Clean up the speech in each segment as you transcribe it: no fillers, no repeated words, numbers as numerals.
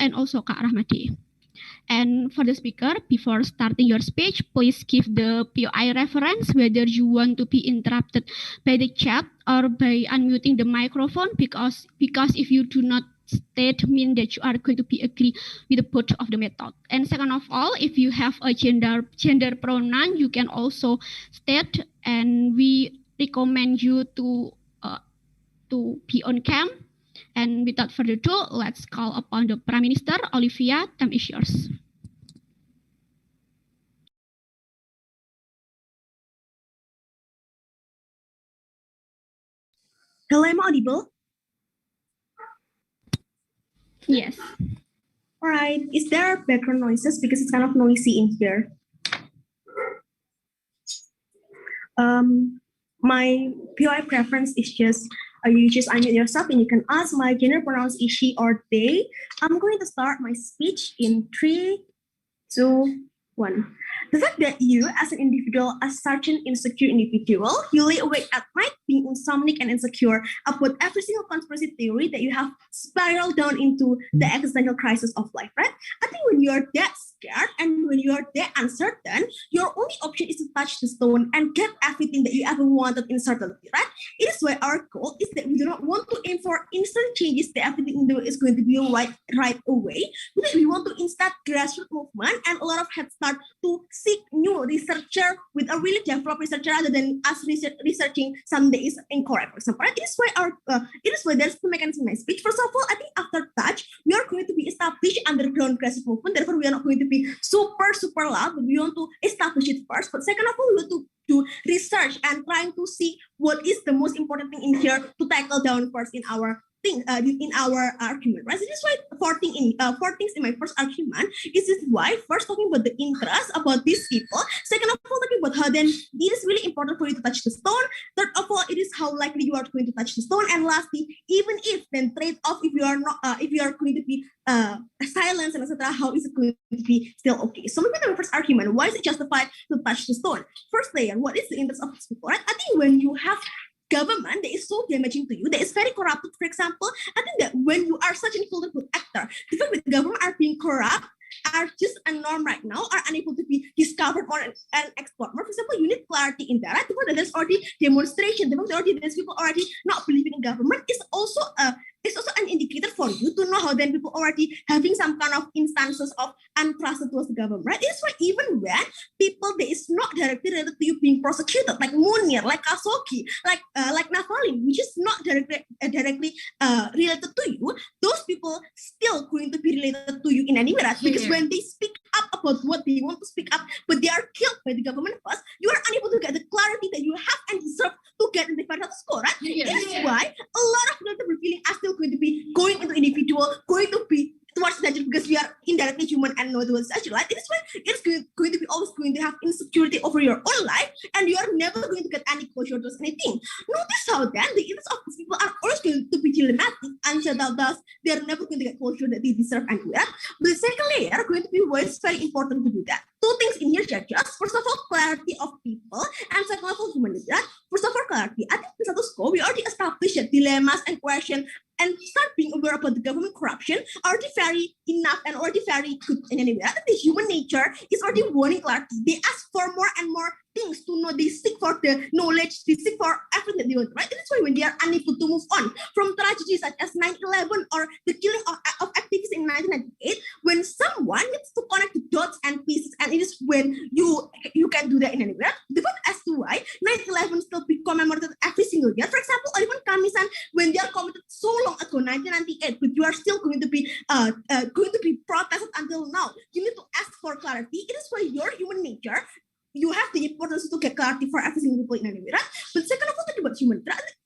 and also Kak Rahmadi. And for the speaker, before starting your speech, please give the POI reference whether you want to be interrupted by the chat or by unmuting the microphone, because if you do not state, mean that you are going to be agree with the both of the method. And second of all, if you have a gender pronoun, you can also state, and we recommend you to be on cam. And without further ado, let's call upon the Prime Minister. Olivia, time is yours. Hello, am I audible? Yes. All right. Is there background noises? Because it's kind of noisy in here. My POI preference is just you just unmute yourself and you can ask. My gender pronouns is she or they. I'm going to start my speech in 3, 2, 1. The fact that you, as an individual, as such an insecure individual, you lay awake at night being insomniac and insecure about every single conspiracy theory that you have spiraled down into the existential crisis of life, right? I think when you're that scared and when you're that uncertain, your only option is to touch the stone and get everything that you ever wanted in certainty, right? It is why our goal is that we do not want to aim for instant changes that everything in the world is going to be right away, because we want to instead grassroots movement and a lot of head start to seek new researcher with a really developed researcher rather than us researching some days incorrect, for example. Right? It is why there's two mechanisms in my speech. First of all, I think after touch, we are going to be established underground grassroots movement. Therefore, we are not going to be super loud, but we want to establish it first. But second of all, we want to do research and trying to see what is the most important thing in here to tackle down first in our thing in our argument, right? So this is why four things in my first argument is this why first talking about the interest about these people, second of all talking about how then it is really important for you to touch the stone, third of all it is how likely you are going to touch the stone, and lastly, even if then trade off if you are not if you are going to be silence and etc., how is it going to be still okay? So maybe the first argument, why is it justified to touch the stone? First layer, what is the interest of these people, right? I think when you have government that is so damaging to you, that is very corrupted, for example, I think that when you are such a vulnerable actor, the fact that the government are being corrupt are just a norm right now, are unable to be discovered more and explored more. For example, you need clarity in that, right? The fact that there's already demonstration, the fact that there's people already not believing in government is also an indicator for you to know how then people already having some kind of instances of untrust towards the government, right? It's why even when people that is not directly related to you being prosecuted, like Munir, like Khashoggi, like Navalny, which is not directly related to you, those people still going to be related to you in any way, right? Because when they speak up about what they want to speak up, but they are killed by the government first, you are unable to get the clarity that you have and deserve to get in the final score, right? It is why a lot of people feeling are still going to be going into individual, going to be towards nature, because we are indirectly human and not towards nature, right? It is why it's going to be always going to have insecurity over your own life, and you are never going to get any closure to anything. Notice how then the interests of these people are always going to be dilematic, unsettled, thus they are never going to get closure that they deserve anywhere. But the second layer are going to be why it's very important to do that. Two things in here, judges. First of all, clarity of people, and second of all, humanity. First of all, clarity. I think in status quo, we already established that dilemmas and questions and start being aware about the government corruption already very enough and already very good in any way. I think the human nature is already wanting clarity. They ask for more and more things to know. They seek for the knowledge. They seek for everything that they want, right? That's why when they are unable to move on from tragedies such as 9/11 or the killing of activists in 1998, when someone needs to connect the dots and pieces, and it is when you can do that in any way. The fact as to why 9/11 still be commemorated every single year. For example, or even Kamisan, when they are committed so long ago, 1998, but you are still going to be protested until now. You need to ask for clarity. It is why your human nature, you have the importance to get clarity for every single people in any way, right? But second of all, talking about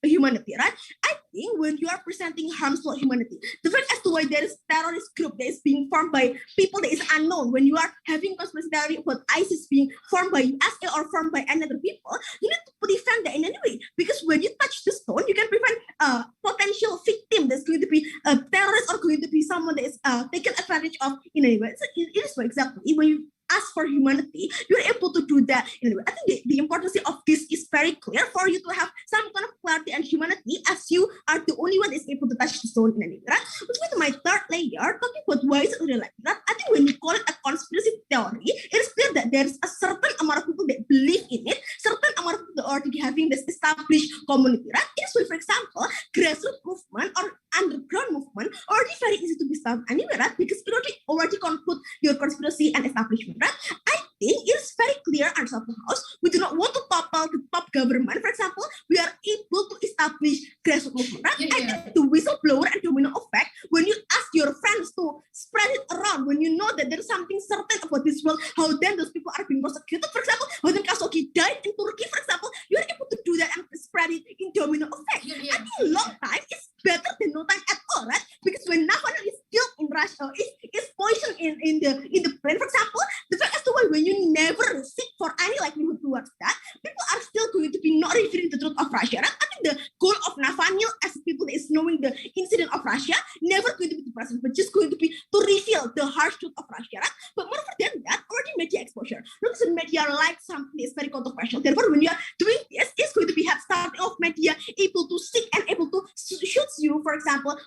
humanity, right? I think when you are presenting harms to humanity, the fact as to why there is terrorist group that is being formed by people that is unknown, when you are having conspiracy theory about ISIS being formed by USA or formed by another people, you need to prevent that in any way. Because when you touch the stone, you can prevent a potential victim that's going to be a terrorist or going to be someone that is taken advantage of in any way. So it is, for example, when you ask for humanity, you're able to do that. Anyway, I think the importance of this is very clear for you to have some kind of clarity and humanity, as you are the only one that is able to touch the stone in any way. Right? Which with my third layer, talking about why is it really like that, I think when you call it a conspiracy theory, it is clear that there is a certain amount of people that believe in it, certain amount of people that are already having this established community. Right? It is, for example, grassroots movement or underground movement already very easy to be started anywhere, right? Because it already conclude your conspiracy and establishment, right? I think it's very clear at Southern House. We do not want to topple the top government. For example, we are able to establish grassroots movement, right? I think the whistleblower and domino effect, when you ask your friends to spread it around, when you know that there's something certain about this world, how then those people are being prosecuted, for example, when Khashoggi died in Turkey, for example, you're able to do that and spread it in domino effect. I think a long time is better than no time at all, right? Because when Navalny is killed in Russia, is poisoned in the brain, for example, the fact as to why when you never seek for any likelihood towards that, people are still going to be not revealing the truth of Russia, right? I think the goal of Navalny as people that is knowing the incident of Russia never going to be the present, but just going to be to reveal the harsh truth of Russia, right? But moreover than that, already media exposure. Notice media like something is very controversial. Therefore, when you are doing this, it's going to be starting of media able to seek and able to shoot you, for example,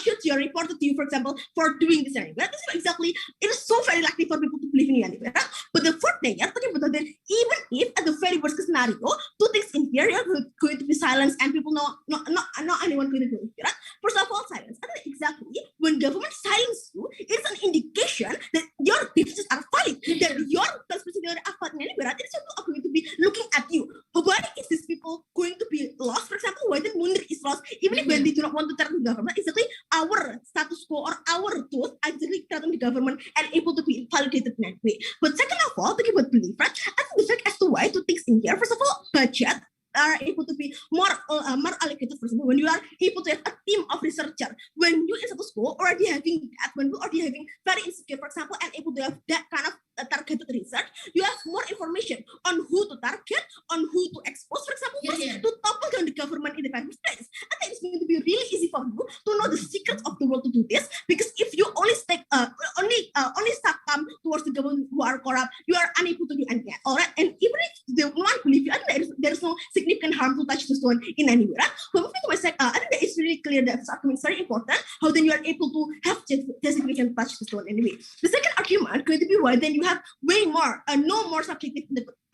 shoot your reporter to you, for example, for doing this anyway. This is exactly, it is so very likely for people to believe in you anyway. Right? But the fourth thing, you're talking about that even if at the very worst case scenario, two things in here, you're going to be silenced and people not anyone going to do it. Right? First of all, silence. I think exactly when government silence you, it's an indication that your defenses are valid, that your conspiracy theory are valid anyway. Right? It's not going to be looking at you. Why is these people going to be lost? For example, why then Munir is lost, even if when they do not want to threaten the government, exactly our status quo or our truth actually threaten the government and able to be validated in that way. But second of all, talking about belief, right? I think the fact as to why two things in here. First of all, budget are able to be more allocated. For example, when you are able to have a team of researcher, when you in status quo already having that, when you already having very insecure, for example, and able to have that kind of targeted research, you have more information on who to target, on who to expose, for example, to topple down the government in the first place. I think it's going to be really easy for you to know the secrets of the world to do this, because if you only succumb towards the government who are corrupt, you are unable to do anything. All right, and even if no one believes you, I think there's no significant harm to touch the stone in any way. Right? But moving to my second, I think that it's really clear that this argument is very important. How then you are able to have justification touch the stone anyway. The second argument going to be why then you have way more, no more subjective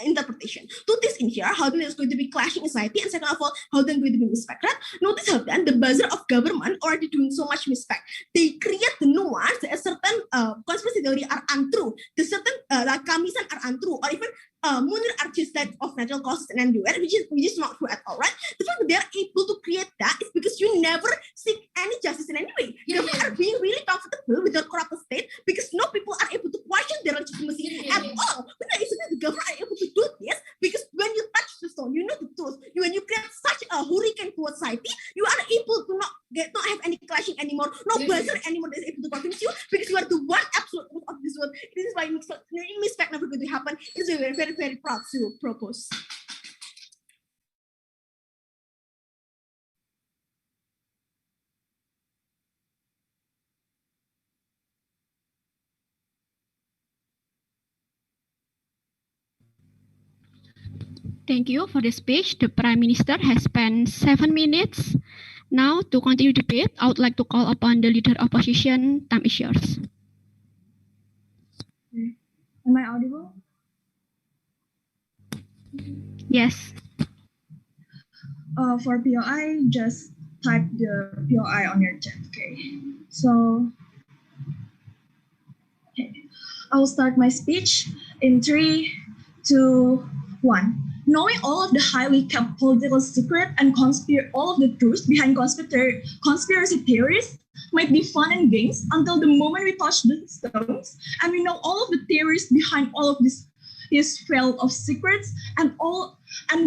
interpretation. Two things in here, how then there's going to be clashing society, and second of all, how then going to be misfact. Right? Notice how then the buzzer of government already doing so much misfact. They create the nuance that a certain conspiracy theory are untrue, the certain like Kamisan are untrue, or even Munir are just that of natural causes and everywhere, which is not true at all, right? The fact that they are able to create that is because you never seek any justice in any way. Government are being really comfortable with their corrupt state because no people are able to question their legitimacy at all. When the government are able to do this, because when you touch the stone, you know the truth. When you create such a hurricane towards society, you are able to not have any clashing anymore, no buzzer anymore that is able to convince you, because you are the one absolute truth of this world. This is why misfact never going to happen. It's very, very, very proud to propose. Thank you for the speech. The Prime Minister has spent 7 minutes. Now, to continue debate, I would like to call upon the leader opposition. Time is yours. Am I audible? Yes. For POI, just type the POI on your chat, okay? So, okay. I will start my speech in 3, 2, 1. Knowing all of the highly kept political secret and all of the truth behind conspiracy theories might be fun and games until the moment we touch the stones and we know all of the theories behind all of this is filled of secrets and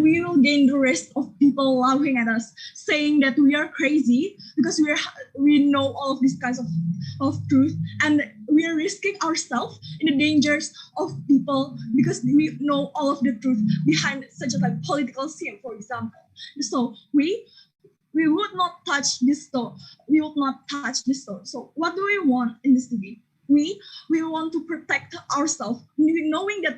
we will gain the rest of people laughing at us, saying that we are crazy because we know all of these kinds of truth, and we are risking ourselves in the dangers of people because we know all of the truth behind such a like political scene, for example. So we would not touch this stone. We would not touch this stone. So what do we want in this debate? we want to protect ourselves, knowing that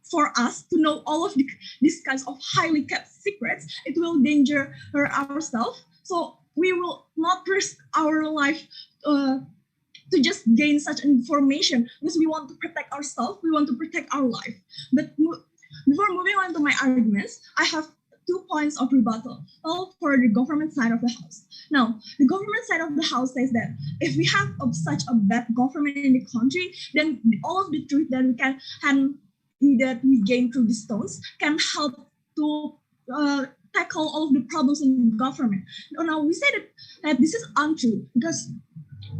for us to know all of these kinds of highly kept secrets, it will danger ourselves. So we will not risk our life to just gain such information, because we want to protect ourselves, we want to protect our life. But before moving on to my arguments, I have 2 points of rebuttal, all for the government side of the house. Now, the government side of the house says that if we have such a bad government in the country, then all of the truth that we can that we gain through the stones can help to tackle all of the problems in government. Now we say that this is untrue, because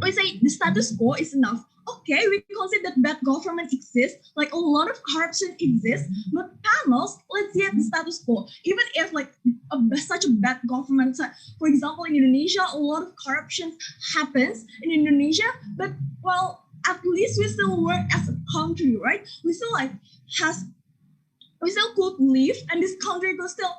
we say the status quo is enough. Okay, we consider that bad government exists, like a lot of corruption exists, but panels, let's see at the status quo. Even if like such a bad government, for example, in Indonesia, a lot of corruption happens in Indonesia, but well, at least we still work as a country, right? We still could live, and this country could still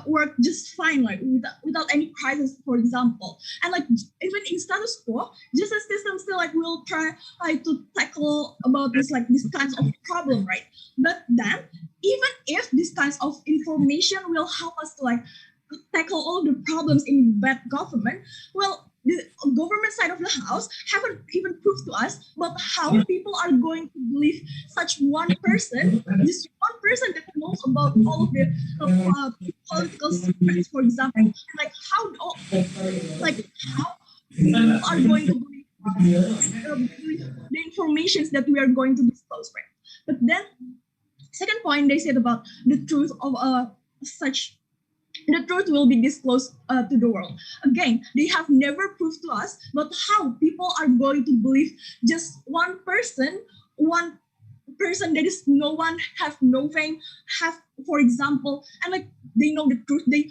work just fine, like without any crisis, for example. And like even in status quo, justice system still like will try to tackle about this kinds of problem, right? But then even if these kinds of information will help us to like tackle all the problems in bad government, well, the government side of the house haven't even proved to us about how people are going to believe such one person, this one person that knows about all of the political secrets, for example. Like how people are going to believe the informations that we are going to disclose, right? But then, second point they said about the truth of the truth will be disclosed to the world. Again, they have never proved to us about how people are going to believe just one person that is no one, have no fame, have, for example, and like they know the truth, they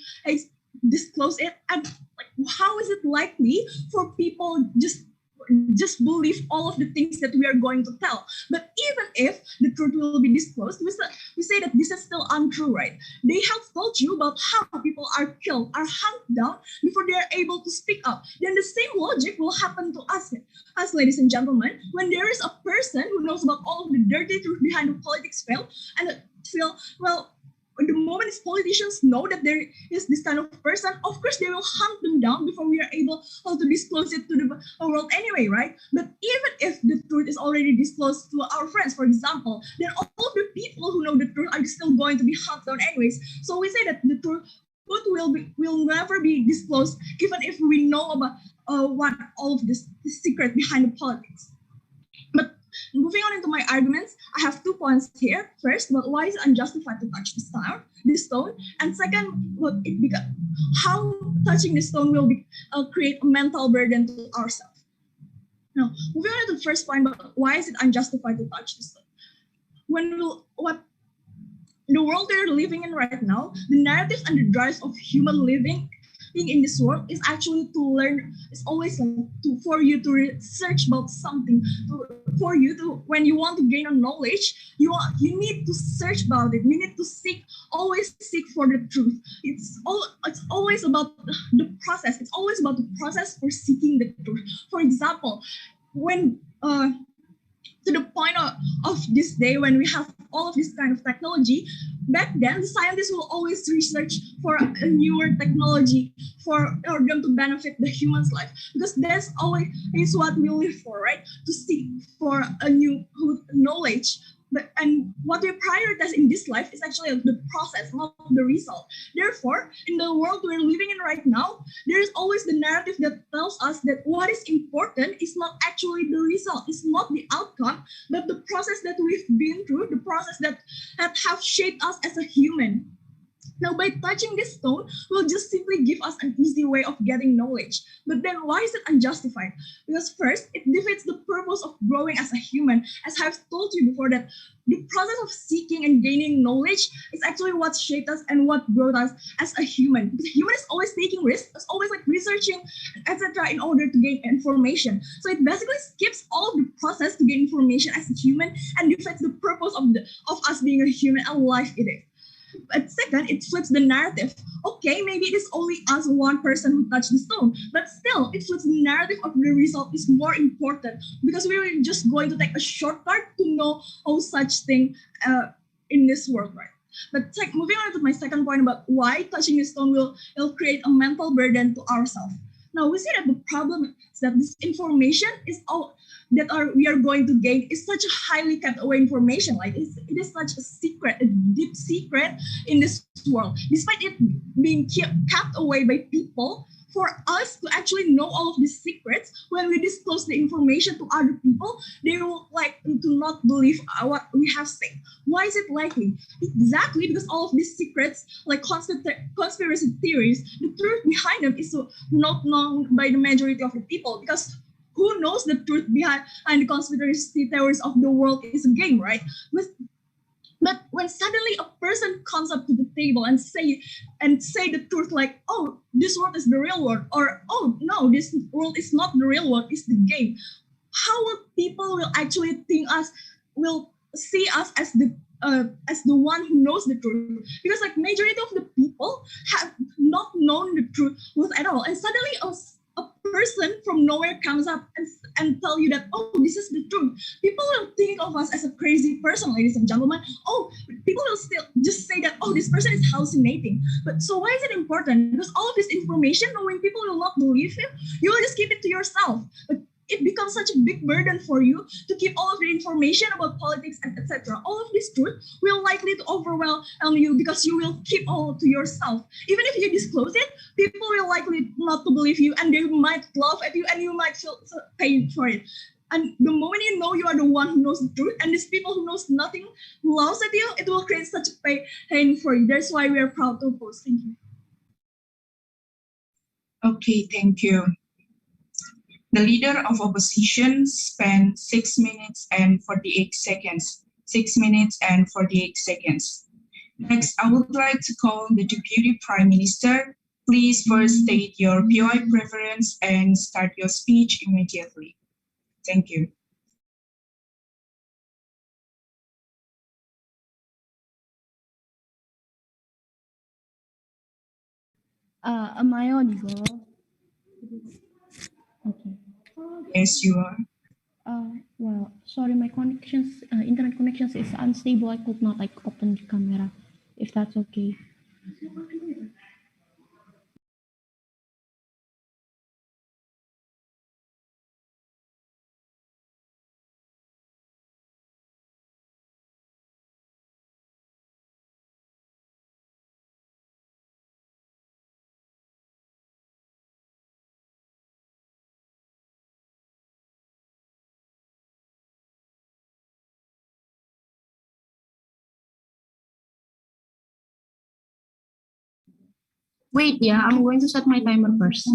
disclose it, and like how is it likely for people just believe all of the things that we are going to tell? But even if the truth will be disclosed, we say that this is still untrue, right? They have told you about how people are killed, are hunted down before they are able to speak up. Then the same logic will happen to us, ladies and gentlemen, when there is a person who knows about all of the dirty truth behind the politics the moment these politicians know that there is this kind of person, of course they will hunt them down before we are able to disclose it to the world anyway, right? But even if the truth is already disclosed to our friends, for example, then all of the people who know the truth are still going to be hunted down anyways. So we say that the truth will never be disclosed, even if we know about all of this secret behind the politics. But moving on into my arguments, I have 2 points here. First, about why is it unjustified to touch this stone, and second, how touching the stone will create a mental burden to ourselves. Now, moving on to the first point, about why is it unjustified to touch the stone? What the world we're living in right now, the narratives and the drives of human living in this world is actually to learn. It's always for you to research about something. When you want to gain a knowledge, you need to search about it. You need to always seek for the truth. It's always about the process. It's always about the process for seeking the truth. For example, when to the point of this day when we have all of this kind of technology, back then the scientists will always research for a newer technology for them to benefit the human's life, because that's always is what we live for, right? To seek for a new knowledge. And what we prioritize in this life is actually the process, not the result. Therefore, in the world we're living in right now, there is always the narrative that tells us that what is important is not actually the result, it's not the outcome, but the process that we've been through, the process that have shaped us as a human. Now, by touching this stone will just simply give us an easy way of getting knowledge. But then why is it unjustified? Because first, it defeats the purpose of growing as a human. As I've told you before, that the process of seeking and gaining knowledge is actually what shaped us and what brought us as a human. Because human is always taking risks, it's always researching, etc. in order to gain information. So it basically skips all of the process to gain information as a human and defeats the purpose of us being a human and life it is. But second, it flips the narrative. Okay, maybe it is only us one person who touched the stone, but still, it flips the narrative of the result is more important because we were just going to take a shortcut to know all such thing in this world, right? But moving on to my second point about why touching the stone will create a mental burden to ourselves. Now we see that the problem is that this information is all we are going to gain is such a highly kept away information. Like it is such a secret, a deep secret in this world. Despite it being kept away by people, for us to actually know all of these secrets, when we disclose the information to other people, they will like to not believe what we have said. Why is it likely? Exactly because all of these secrets, like conspiracy theories, the truth behind them is not known by the majority of the people, because who knows the truth behind the conspiracy theories of the world is a game, right? But when suddenly a person comes up to the table and say the truth, like, oh, this world is the real world, or oh no, this world is not the real world, it's the game. How will people actually will see us as the one who knows the truth? Because like majority of the people have not known the truth at all, and suddenly a person from nowhere comes up and tell you that, oh, this is the truth. People will think of us as a crazy person, ladies and gentlemen. Oh, people will still just say that, oh, this person is hallucinating. But so why is it important? Because all of this information, knowing people will not believe you, you will just keep it to yourself. But it becomes such a big burden for you to keep all of the information about politics and etc. All of this truth will likely to overwhelm you because you will keep all to yourself. Even if you disclose it, people will likely not to believe you, and they might laugh at you, and you might feel pain for it. And the moment you know you are the one who knows the truth, and these people who knows nothing laughs at you, it will create such a pain for you. That's why we are proud to oppose. Thank you. Okay, thank you. The leader of opposition spent 6 minutes and 48 seconds. 6 minutes and 48 seconds. Next, I would like to call the Deputy Prime Minister. Please first state your POI preference and start your speech immediately. Thank you. Am I audible? Okay. Yes, you are. Well, sorry, my connections, internet connections is unstable. I could not like open the camera, if that's okay. Wait, yeah, I'm going to set my timer first.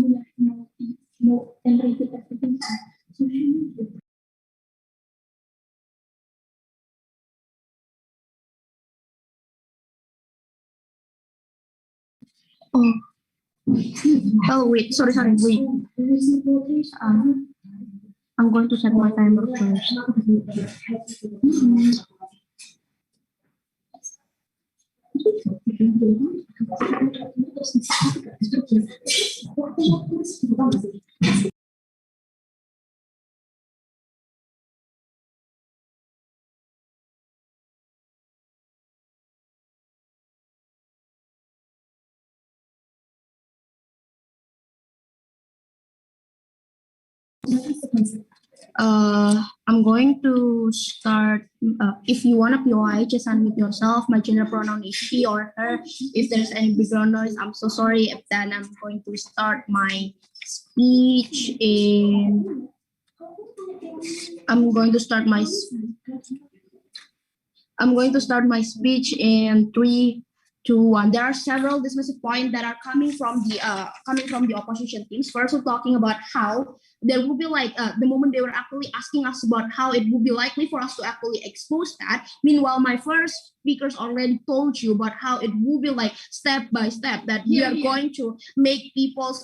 Oh, oh wait, sorry, wait. I'm going to set my timer first. I'm going to start. If you want a POI, just unmute yourself. My gender pronoun is she or her. If there's any background noise, I'm so sorry. Then I'm going to start my speech in. I'm going to start my speech in 3, 2, 1. There are several dismissive points that are coming from the opposition teams. First, we're talking about how there will be like the moment they were actually asking us about how it would be likely for us to actually expose that. Meanwhile, my first speakers already told you about how it will be like step by step that we are going to make people's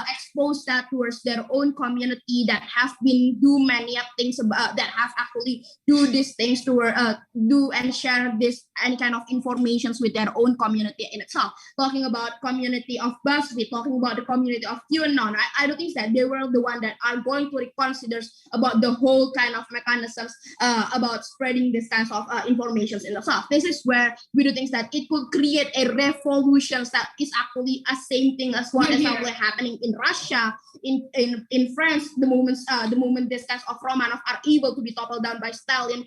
expose that towards their own community that have been do many things about that have actually do these things to do and share this any kind of informations with their own community in itself. Talking about community of BuzzFeed, talking about the community of QAnon, I don't think that they were the one that are going to reconsider about the whole kind of mechanisms about spreading this kinds of informations in the South. This is where we do think that it could create a revolution that is actually a same thing as what is actually happening in Russia, in France, the moment this kinds of Romanov are able to be toppled down by Stalin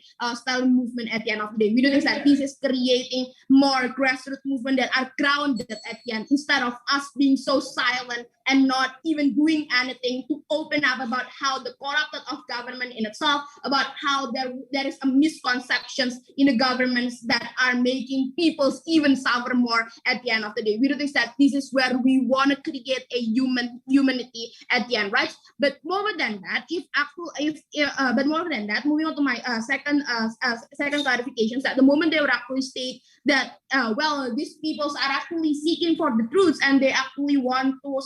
movement at the end of the day. We do think that this is creating more grassroots movement that are grounded at the end, instead of us being so silent and not even doing anything to open up about how the corrupted of government in itself, about how there is a misconceptions in the governments that are making peoples even suffer more at the end of the day. We do think that this is where we want to create a humanity at the end, right? But more than that, moving on to my second clarification, that the moment they would actually state that these peoples are actually seeking for the truths and they actually want to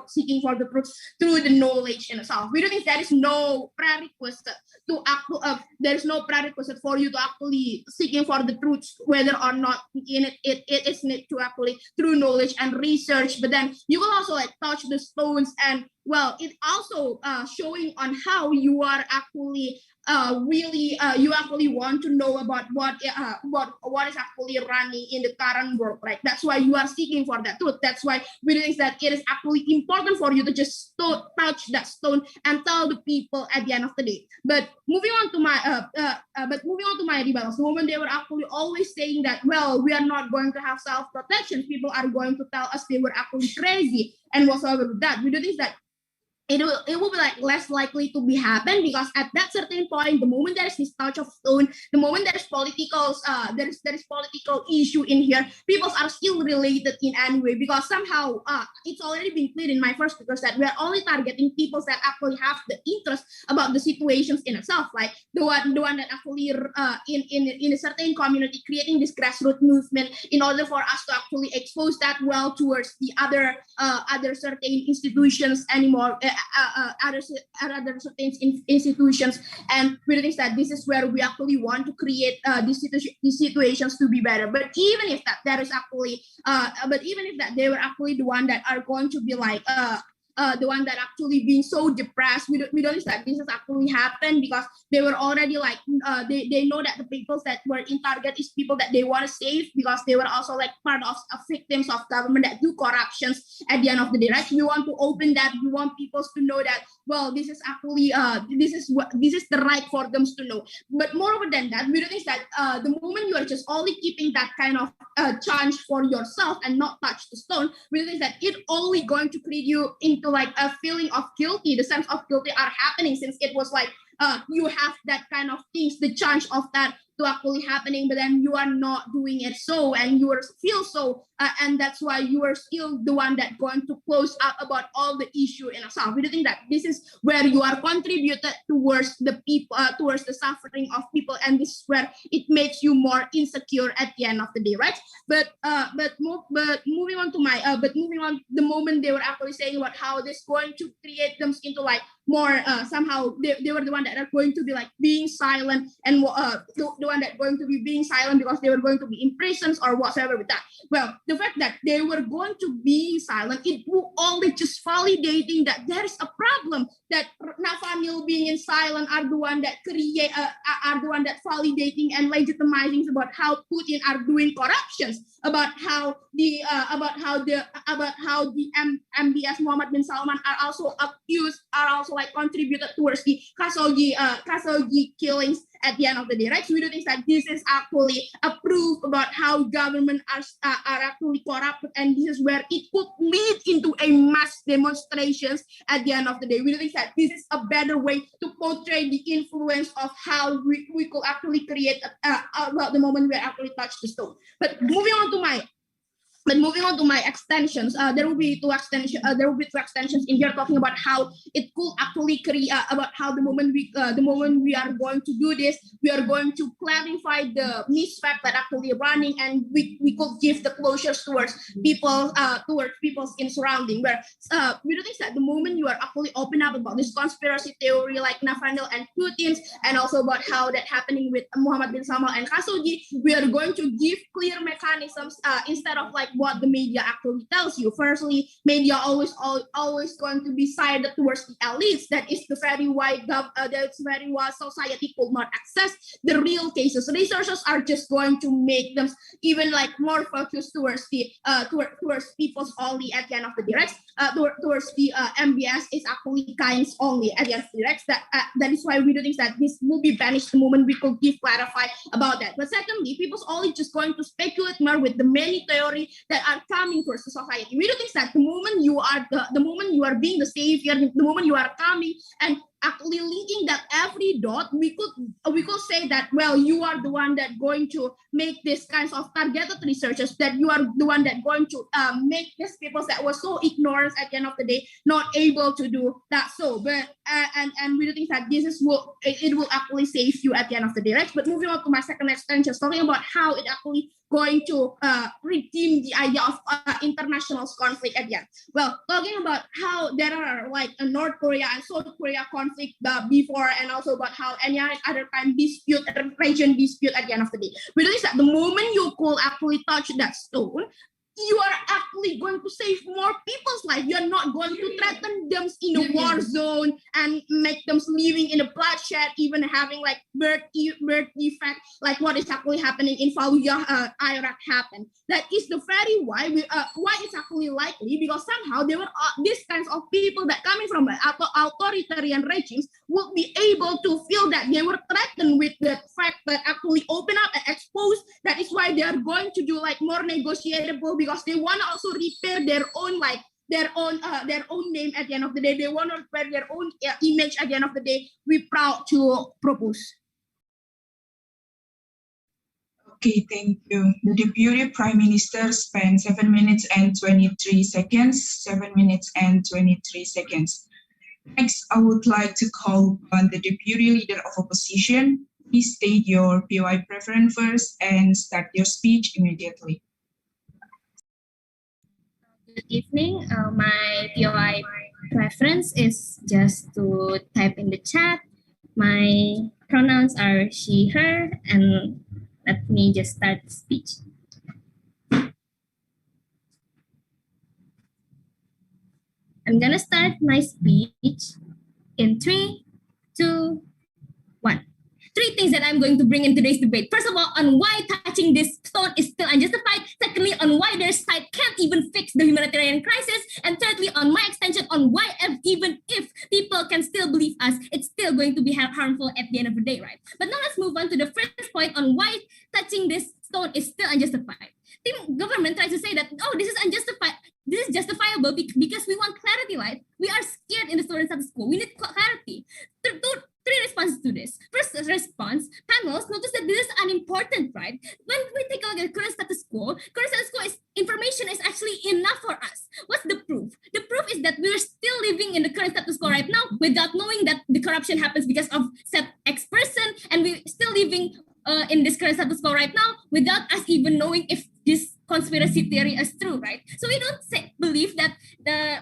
seeking for the truth through the knowledge in itself. We don't think there is no prerequisite there's no prerequisite for you to actually seeking for the truth, whether or not it is need to actually through knowledge and research. But then you will also like touch the stones, and it also showing on how you are actually you actually want to know about what is actually running in the current world, right? That's why you are seeking for that truth. That's why we think that it is actually important for you to just touch that stone and tell the people at the end of the day. But moving on to my rebuttals, the moment they were actually always saying that, we are not going to have self-protection, people are going to tell us they were actually crazy and whatsoever with that. We do think that it will be like less likely to be happen, because at that certain point, the moment there is this touch of stone, the moment there is political issue in here, people are still related in any way, because somehow it's already been clear in my first speakers that we are only targeting people that actually have the interest about the situations in itself, like the one that actually in a certain community creating this grassroots movement in order for us to actually expose that towards the other certain institutions anymore. Other certain institutions, and we think that this is where we actually want to create these situations to be better. But even if that there is actually, they were actually the one that are going to be like the one that actually being so depressed, we don't think that this has actually happened, because they were already like they know that the people that were in target is people that they want to save, because they were also like part of victims of government that do corruptions at the end of the day, right? We want to open that. We want people to know that this is actually this is the right for them to know. But moreover than that, we don't think that the moment you are just only keeping that kind of chance for yourself and not touch the stone, we don't think that it only going to create you into like a feeling of guilty. The sense of guilty are happening since it was like you have that kind of things, the chance of that to actually happening, but then you are not doing it so, and you feel so, and that's why you are still the one that going to close up about all the issue in itself. We do think that this is where you are contributed towards the people, towards the suffering of people, and this is where it makes you more insecure at the end of the day, right? But moving on, the moment they were actually saying about how this going to create them into like more somehow they were the one that are going to be like being silent, and the one that going to be being silent because they were going to be in prisons or whatever with that. Well, the fact that they were going to be silent, it will only just validating that there is a problem, that Nathaniel being in silent are the one that are the one that validating and legitimizing about how Putin are doing corruptions, about how the MBS Mohammed bin Salman are also accused, are also like contributed towards the Khashoggi killings at the end of the day, right? So we do think that this is actually a proof about how government are actually corrupt, and this is where it could lead into a mass demonstrations at the end of the day. We do think that this is a better way to portray the influence of how we could actually create the moment we actually touch the stone. But moving on to my But moving on to my extensions, there will be two extensions in here talking about how it could actually create about how the moment we are going to do this, we are going to clarify the misfact that actually running, and we could give the closures towards people's in surrounding. Where we do think that the moment you are actually open up about this conspiracy theory like Nathaniel and Putin's, and also about how that happening with Muhammad bin Salman and Khashoggi, we are going to give clear mechanisms instead of like what the media actually tells you. Firstly, media always going to be sided towards the elites. That is the very why that's very why society could not access the real cases. Researchers are just going to make them even like more focused towards the towards people's only at the end of the direct. Towards the MBS is actually kinds only at the end of the direct. That is why we do think that this will be banished the moment we could clarify about that. But secondly, people's only just going to speculate more with the many theory that are coming towards the society. We do think that the moment you are being the savior, the moment you are coming and actually linking that every dot, we could say that, well, you are the one that going to make this kinds of targeted researches, that you are the one that going to make these people that were so ignorant at the end of the day not able to do that. So but and we do think that this will actually save you at the end of the day, right? But moving on to my second extension, talking about how it actually going to redeem the idea of international conflict at the end. Well, talking about how there are like a North Korea and South Korea conflict before, and also about how any other kind dispute, region dispute at the end of the day. We notice that the moment you could actually touch that stone, you are actually going to save more people's life. You are not going to threaten them in a war zone and make them living in a bloodshed, even having like birth defect, like what is actually happening in Fallujah, Iraq happened. That is the very why it's actually likely, because somehow there were these kinds of people that coming from authoritarian regimes would be able to feel that they were threatened with the fact that actually open up and expose. That is why they are going to do like more negotiable, because they want to also repair their own name at the end of the day. They want to repair their own image at the end of the day. We're proud to propose. Okay, thank you. The Deputy Prime Minister spent 7 minutes and 23 seconds. 7 minutes and 23 seconds. Next, I would like to call on the Deputy Leader of Opposition. Please state your POI preference first and start your speech immediately. Good evening. My POI preference is just to type in the chat. My pronouns are she, her, and let me just start the speech. I'm gonna start my speech in 3, 2, 1. 3 things that I'm going to bring in today's debate. First of all, on why touching this stone is still unjustified. Secondly, on why their side can't even fix the humanitarian crisis. And thirdly, on my extension on why even if people can still believe us, it's still going to be harmful at the end of the day, right? But now let's move on to the first point on why touching this stone is still unjustified. The government tries to say that, oh, this is unjustified. This is justifiable because we want clarity, right? We are scared in the student status quo. We need clarity. Three responses to this. First response, panels notice that this is unimportant, right? When we take a look at current status quo is information is actually enough for us. What's the proof? The proof is that we're still living in the current status quo right now without knowing that the corruption happens because of said X person, and we're still living in this current status quo right now without us even knowing if this conspiracy theory is true, right? So we don't believe that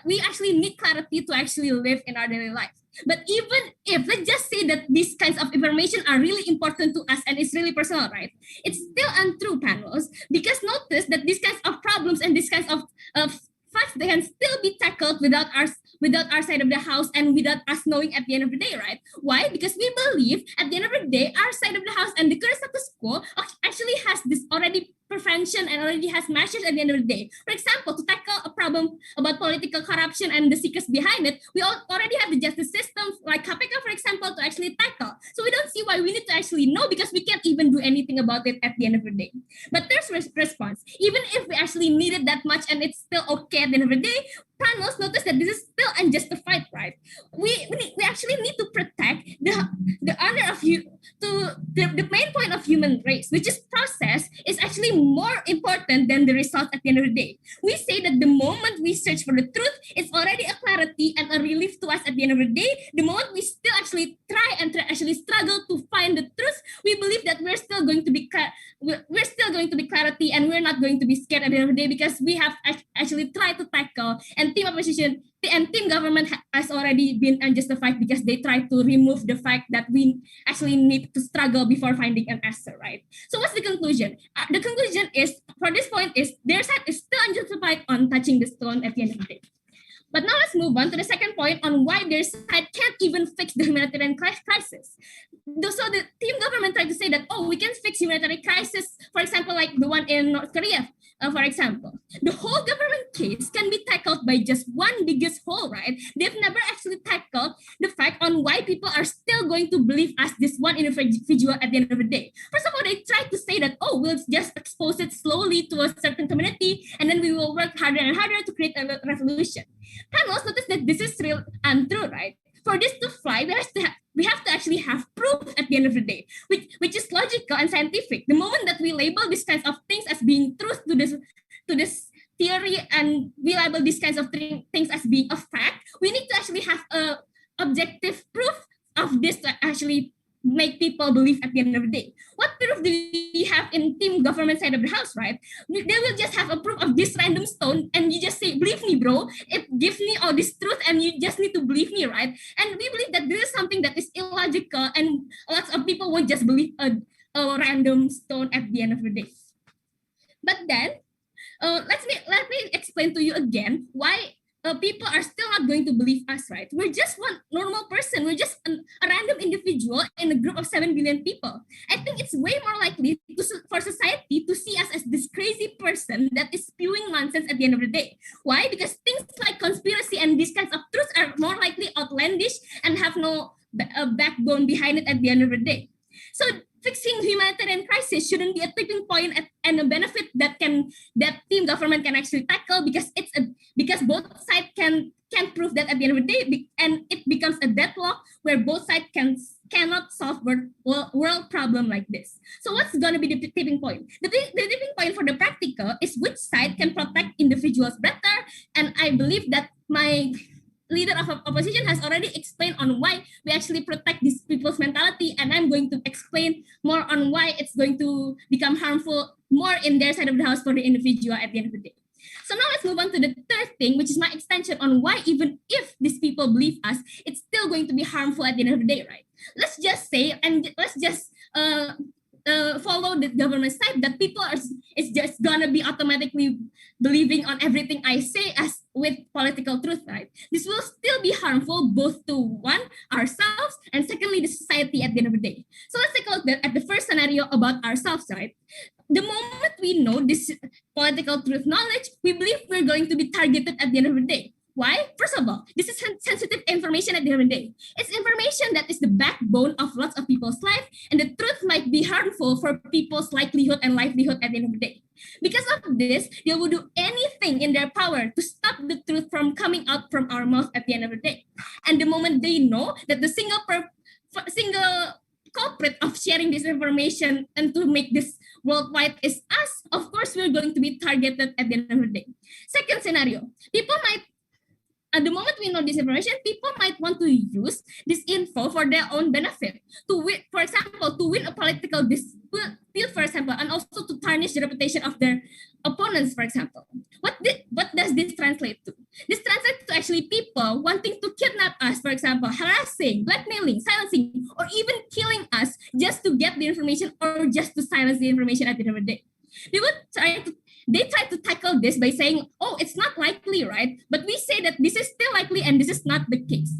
we actually need clarity to actually live in our daily life. But even if, let's just say that these kinds of information are really important to us and it's really personal, right? It's still untrue, panels, because notice that these kinds of problems and these kinds of facts, they can still be tackled without our side of the house and without us knowing at the end of the day, right? Why? Because we believe at the end of the day, our side of the house and the current status quo actually has this already prevention and already has measures at the end of the day. For example, to tackle a problem about political corruption and the secrets behind it, we already have the justice system, like KPK, for example, to actually tackle. So we don't see why we need to actually know, because we can't even do anything about it at the end of the day. But there's response. Even if we actually need it that much and it's still okay at the end of the day, panels notice that this is still unjustified, right? We actually need to protect the honor of you, to the main point of human race, which is process, is actually actually more important than the results at the end of the day. We say that the moment we search for the truth, it's already a clarity and a relief to us at the end of the day. The moment we still actually try and actually struggle to find the truth, we believe that we're still going to be clarity, and we're not going to be scared at the end of the day, because we have actually tried to tackle, and team opposition and team government has already been unjustified because they try to remove the fact that we actually need to struggle before finding an answer, right? So what's the conclusion? The conclusion is, for this point, is their side is still unjustified on touching the stone at the end of the day. But now let's move on to the second point on why their side can't even fix the humanitarian crisis. So the team government tried to say that, oh, we can fix humanitarian crisis, for example, like the one in North Korea, for example. The whole government case can be tackled by just one biggest hole, right? They've never actually tackled the fact on why people are still going to believe us, this one individual at the end of the day. First of all, they tried to say that, oh, we'll just expose it slowly to a certain community, and then we will work harder and harder to create a revolution. Panels notice that this is real untrue, right? For this to fly, we have to actually have proof at the end of the day, which is logical and scientific. The moment that we label these kinds of things as being truth to this theory, and we label these kinds of things as being a fact, we need to actually have a objective proof of this to actually make people believe at the end of the day. What proof do we have in team government side of the house, right? They will just have a proof of this random stone, and you just say, believe me, bro, it gives me all this truth, and you just need to believe me, right? And we believe that this is something that is illogical, and lots of people won't just believe a random stone at the end of the day. But then, let me explain to you again why people are still not going to believe us, right? We're just one normal person. We're just a random individual in a group of 7 billion people. I think it's way more likely for society to see us as this crazy person that is spewing nonsense at the end of the day. Why? Because things like conspiracy and these kinds of truths are more likely outlandish and have no backbone behind it at the end of the day. So fixing humanitarian crisis shouldn't be a tipping point and a benefit that team government can actually tackle, because both sides can prove that at the end of the day, and it becomes a deadlock where both sides cannot solve world problem like this. So what's going to be the tipping point? The tipping point for the practical is which side can protect individuals better, and I believe that my leader of opposition has already explained on why we actually protect these people's mentality, and I'm going to explain more on why it's going to become harmful more in their side of the house for the individual at the end of the day. So now let's move on to the third thing, which is my extension on why even if these people believe us, it's still going to be harmful at the end of the day, right? Let's just say, and let's just follow the government side, that people is just gonna be automatically believing on everything I say as with political truth, right? This will still be harmful both to one, ourselves, and secondly, the society at the end of the day. So let's take a look at the first scenario about ourselves, right? The moment we know this political truth knowledge, we believe we're going to be targeted at the end of the day. Why? First of all, this is sensitive information at the end of the day. It's information that is the backbone of lots of people's life, and the truth might be harmful for people's livelihood and livelihood at the end of the day. Because of this, they will do anything in their power to stop the truth from coming out from our mouth at the end of the day. And the moment they know that the single culprit of sharing this information and to make this worldwide is us, of course, we're going to be targeted at the end of the day. Second scenario, people might, at the moment we know this information, people might want to use this info for their own benefit. To win, for example, to win a political dispute, for example, and also to tarnish the reputation of their opponents, for example. What does this translate to? This translates to actually people wanting to kidnap us, for example, harassing, blackmailing, silencing, or even killing us just to get the information or just to silence the information at the end of the day. They try to tackle this by saying, oh, it's not likely, right? But we say that this is still likely and this is not the case.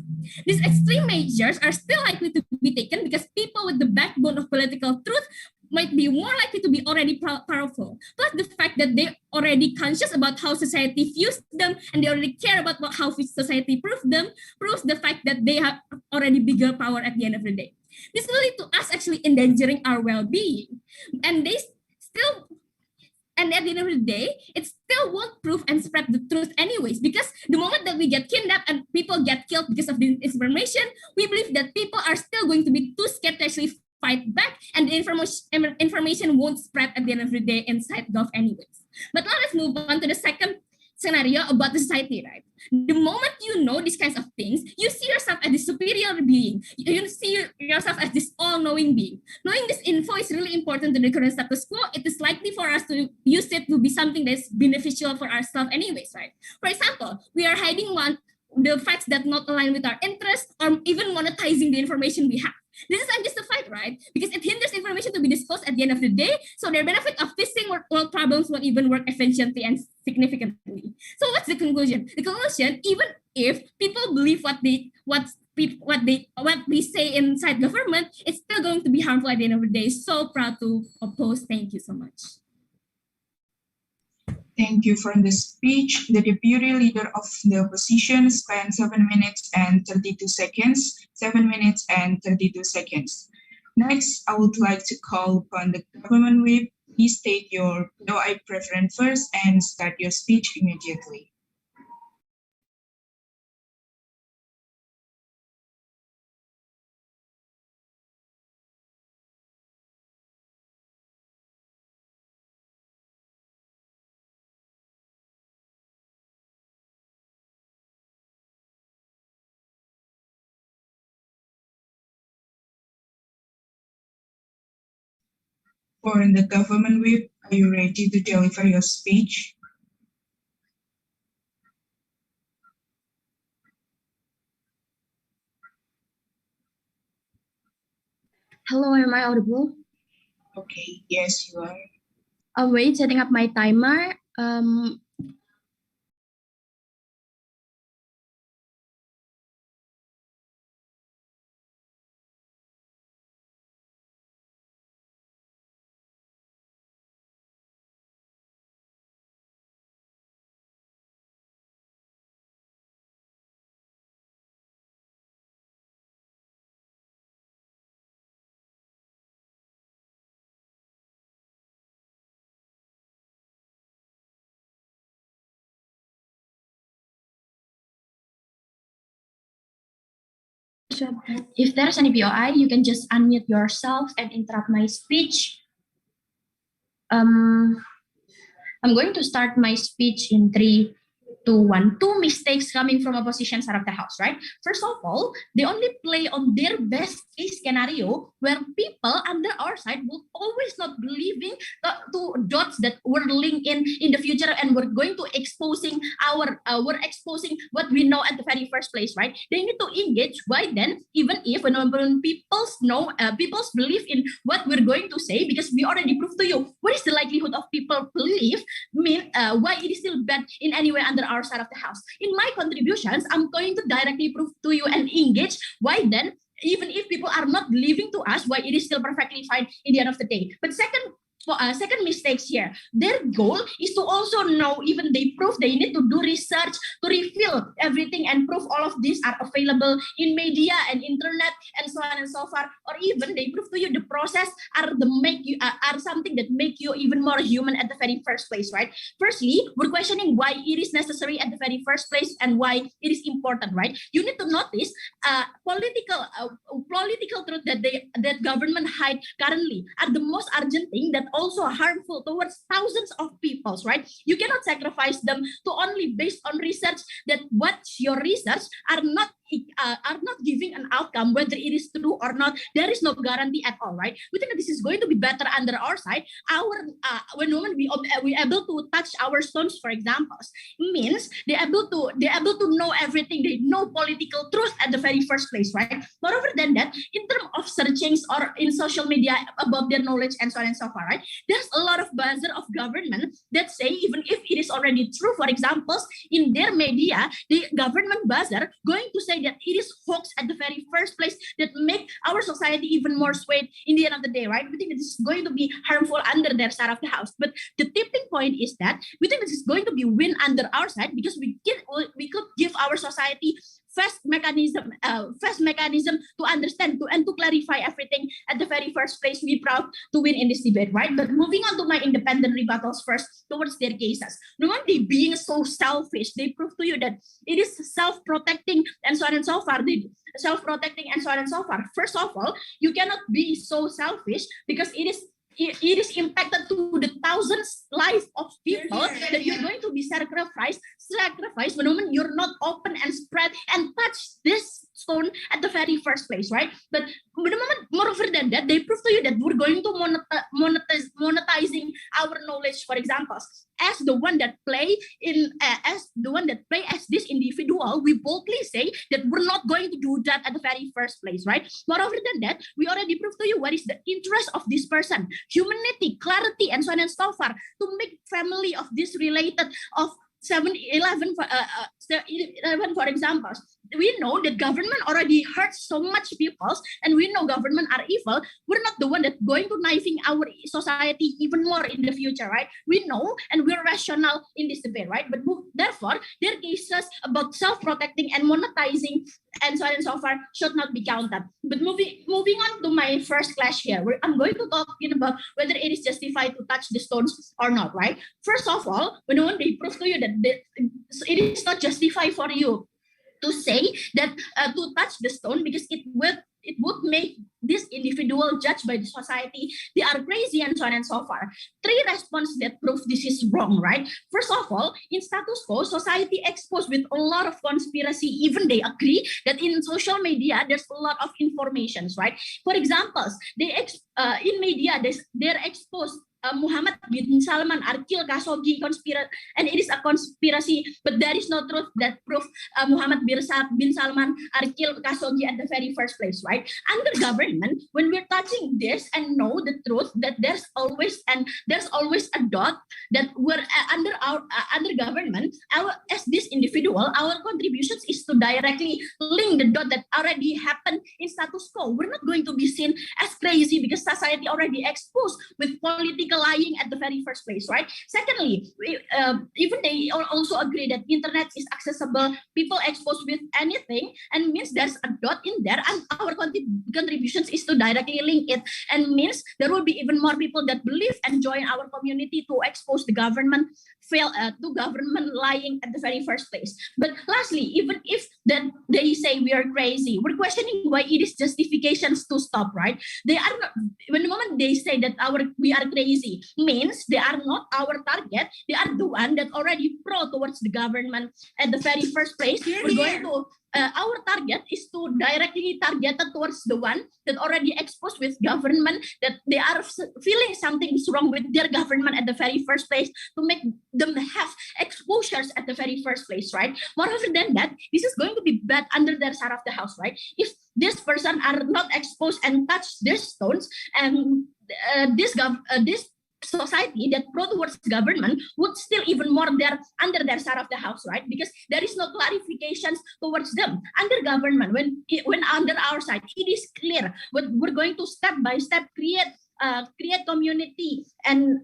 These extreme measures are still likely to be taken because people with the backbone of political truth might be more likely to be already powerful. Plus the fact that they're already conscious about how society views them and they already care about how society proves the fact that they have already bigger power at the end of the day. This will lead to us actually endangering our well-being. And at the end of the day, it still won't prove and spread the truth anyways, because the moment that we get kidnapped and people get killed because of this information, we believe that people are still going to be too scared to actually fight back, and the information won't spread at the end of the day inside Gov anyways. But now let's move on to the second scenario about the society, right? The moment you know these kinds of things, you see yourself as this superior being. You see yourself as this all-knowing being. Knowing this info is really important to the current status quo. It is likely for us to use it to be something that's beneficial for ourselves anyways, right? For example, we are hiding the facts that not align with our interests, or even monetizing the information we have. This is unjustified, right? Because it hinders information to be disclosed at the end of the day. So the benefit of fixing world problems won't even work efficiently and significantly. So what's the conclusion? The conclusion, even if people believe what we say inside government, it's still going to be harmful at the end of the day. So proud to oppose. Thank you so much. Thank you for the speech. The deputy leader of the opposition spent 7 minutes and 32 seconds. 7 minutes and 32 seconds. Next, I would like to call upon the government whip. Please state your POI preference first and start your speech immediately. For the government whip, are you ready to deliver your speech? Hello, am I audible? Okay, yes, you are. Wait, setting up my timer. If there's any POI, you can just unmute yourself and interrupt my speech. I'm going to start my speech in 3, 2, 1. Two mistakes coming from opposition side of the house, right? First of all, they only play on their best case scenario where people under our side will always not believing the two dots that we're linked in the future, and we're going to exposing we're exposing what we know at the very first place, right? They need to engage. Why then? Even if when people's believe in what we're going to say, because we already proved to you what is the likelihood of people believe, why it is still bad in any way under our side of the house. In my contributions, I'm going to directly prove to you and engage why then, even if people are not believing to us, why it is still perfectly fine in the end of the day. But second mistakes here, their goal is to also know, even they prove they need to do research to reveal everything and prove all of these are available in media and internet and so on and so forth, or even they prove to you the process are something that make you even more human at the very first place, right? Firstly, we're questioning why it is necessary at the very first place and why it is important, right? You need to notice political truth that government hide currently are the most urgent thing that also harmful towards thousands of peoples, right? You cannot sacrifice them to only based on research that what your research are not giving an outcome, whether it is true or not. There is no guarantee at all, right? We think that this is going to be better under our side. When we able to touch our stones, for example, means they able to know everything. They know political truth at the very first place, right? Moreover than that, in terms of searchings or in social media about their knowledge and so on and so forth, right? There's a lot of buzzer of government that say, even if it is already true, for example, in their media, the government buzzer going to say that it is hoax at the very first place that make our society even more swayed in the end of the day, right? We think that this is going to be harmful under their side of the house. But the tipping point is that we think this is going to be win under our side, because we could give our society fast mechanism to understand and to clarify everything at the very first place. We're proud to win in this debate, right? But moving on to my independent rebuttals first towards their cases. Not only being so selfish, they prove to you that it is self-protecting and so on and so far. Self-protecting and so on and so forth. First of all, you cannot be so selfish because it is impacted to the thousands life of people that you're going to be sacrificed the moment you're not open and spread and touch this stone at the very first place, right? But the moment, moreover than that, they prove to you that we're going to monetizing our knowledge, for example, as the one that play as this individual, we boldly say that we're not going to do that at the very first place, right? Moreover than that, we already proved to you what is the interest of this person, humanity, clarity, and so on and so forth, to make family of this related of 7-11, for example. We know that government already hurts so much people, and we know government are evil. We're not the one that's going to knifing our society even more in the future, right? We know, and we're rational in this debate, right? But therefore, their cases about self-protecting and monetizing and so on and so forth should not be counted. But moving on to my first clash here, where I'm going to talk about whether it is justified to touch the stones or not, right? First of all, when they prove to you that it is not justified for you to say that to touch the stone, because it would make this individual judged by the society they are crazy and so on and so forth. 3 responses that prove this is wrong, right? First of all, in status quo, society exposed with a lot of conspiracy. Even they agree that in social media there's a lot of informations, right? For example, in media they're exposed Muhammad bin Salman are killed Khashoggi conspiracy, and it is a conspiracy, but there is no truth that prove Muhammad bin Salman are killed Khashoggi at the very first place, right? Under government, when we're touching this and know the truth that there's always a dot that we're under government, as this individual, our contributions is to directly link the dot that already happened in status quo. We're not going to be seen as crazy because society already exposed with political lying at the very first place, right? Secondly, even they also agree that internet is accessible, people exposed with anything, and means there's a dot in there, and our contributions is to directly link it, and means there will be even more people that believe and join our community to expose the government to government lying at the very first place. But lastly, even if then they say we are crazy, we're questioning why it is justifications to stop, right? They are not, when the moment they say that we are crazy, means they are not our target. They are the one that already pro towards the government at the very first place. We're going to our target is to directly targeted towards the one that already exposed with government, that they are feeling something is wrong with their government at the very first place, to make them have exposures at the very first place, right? Moreover than that, this is going to be bad under the side of the house, right? If this person are not exposed and touch these stones, and this society that pro towards government would still even more there under their side of the house, right? Because there is no clarifications towards them under government. When under our side, it is clear. But we're going to step by step create community and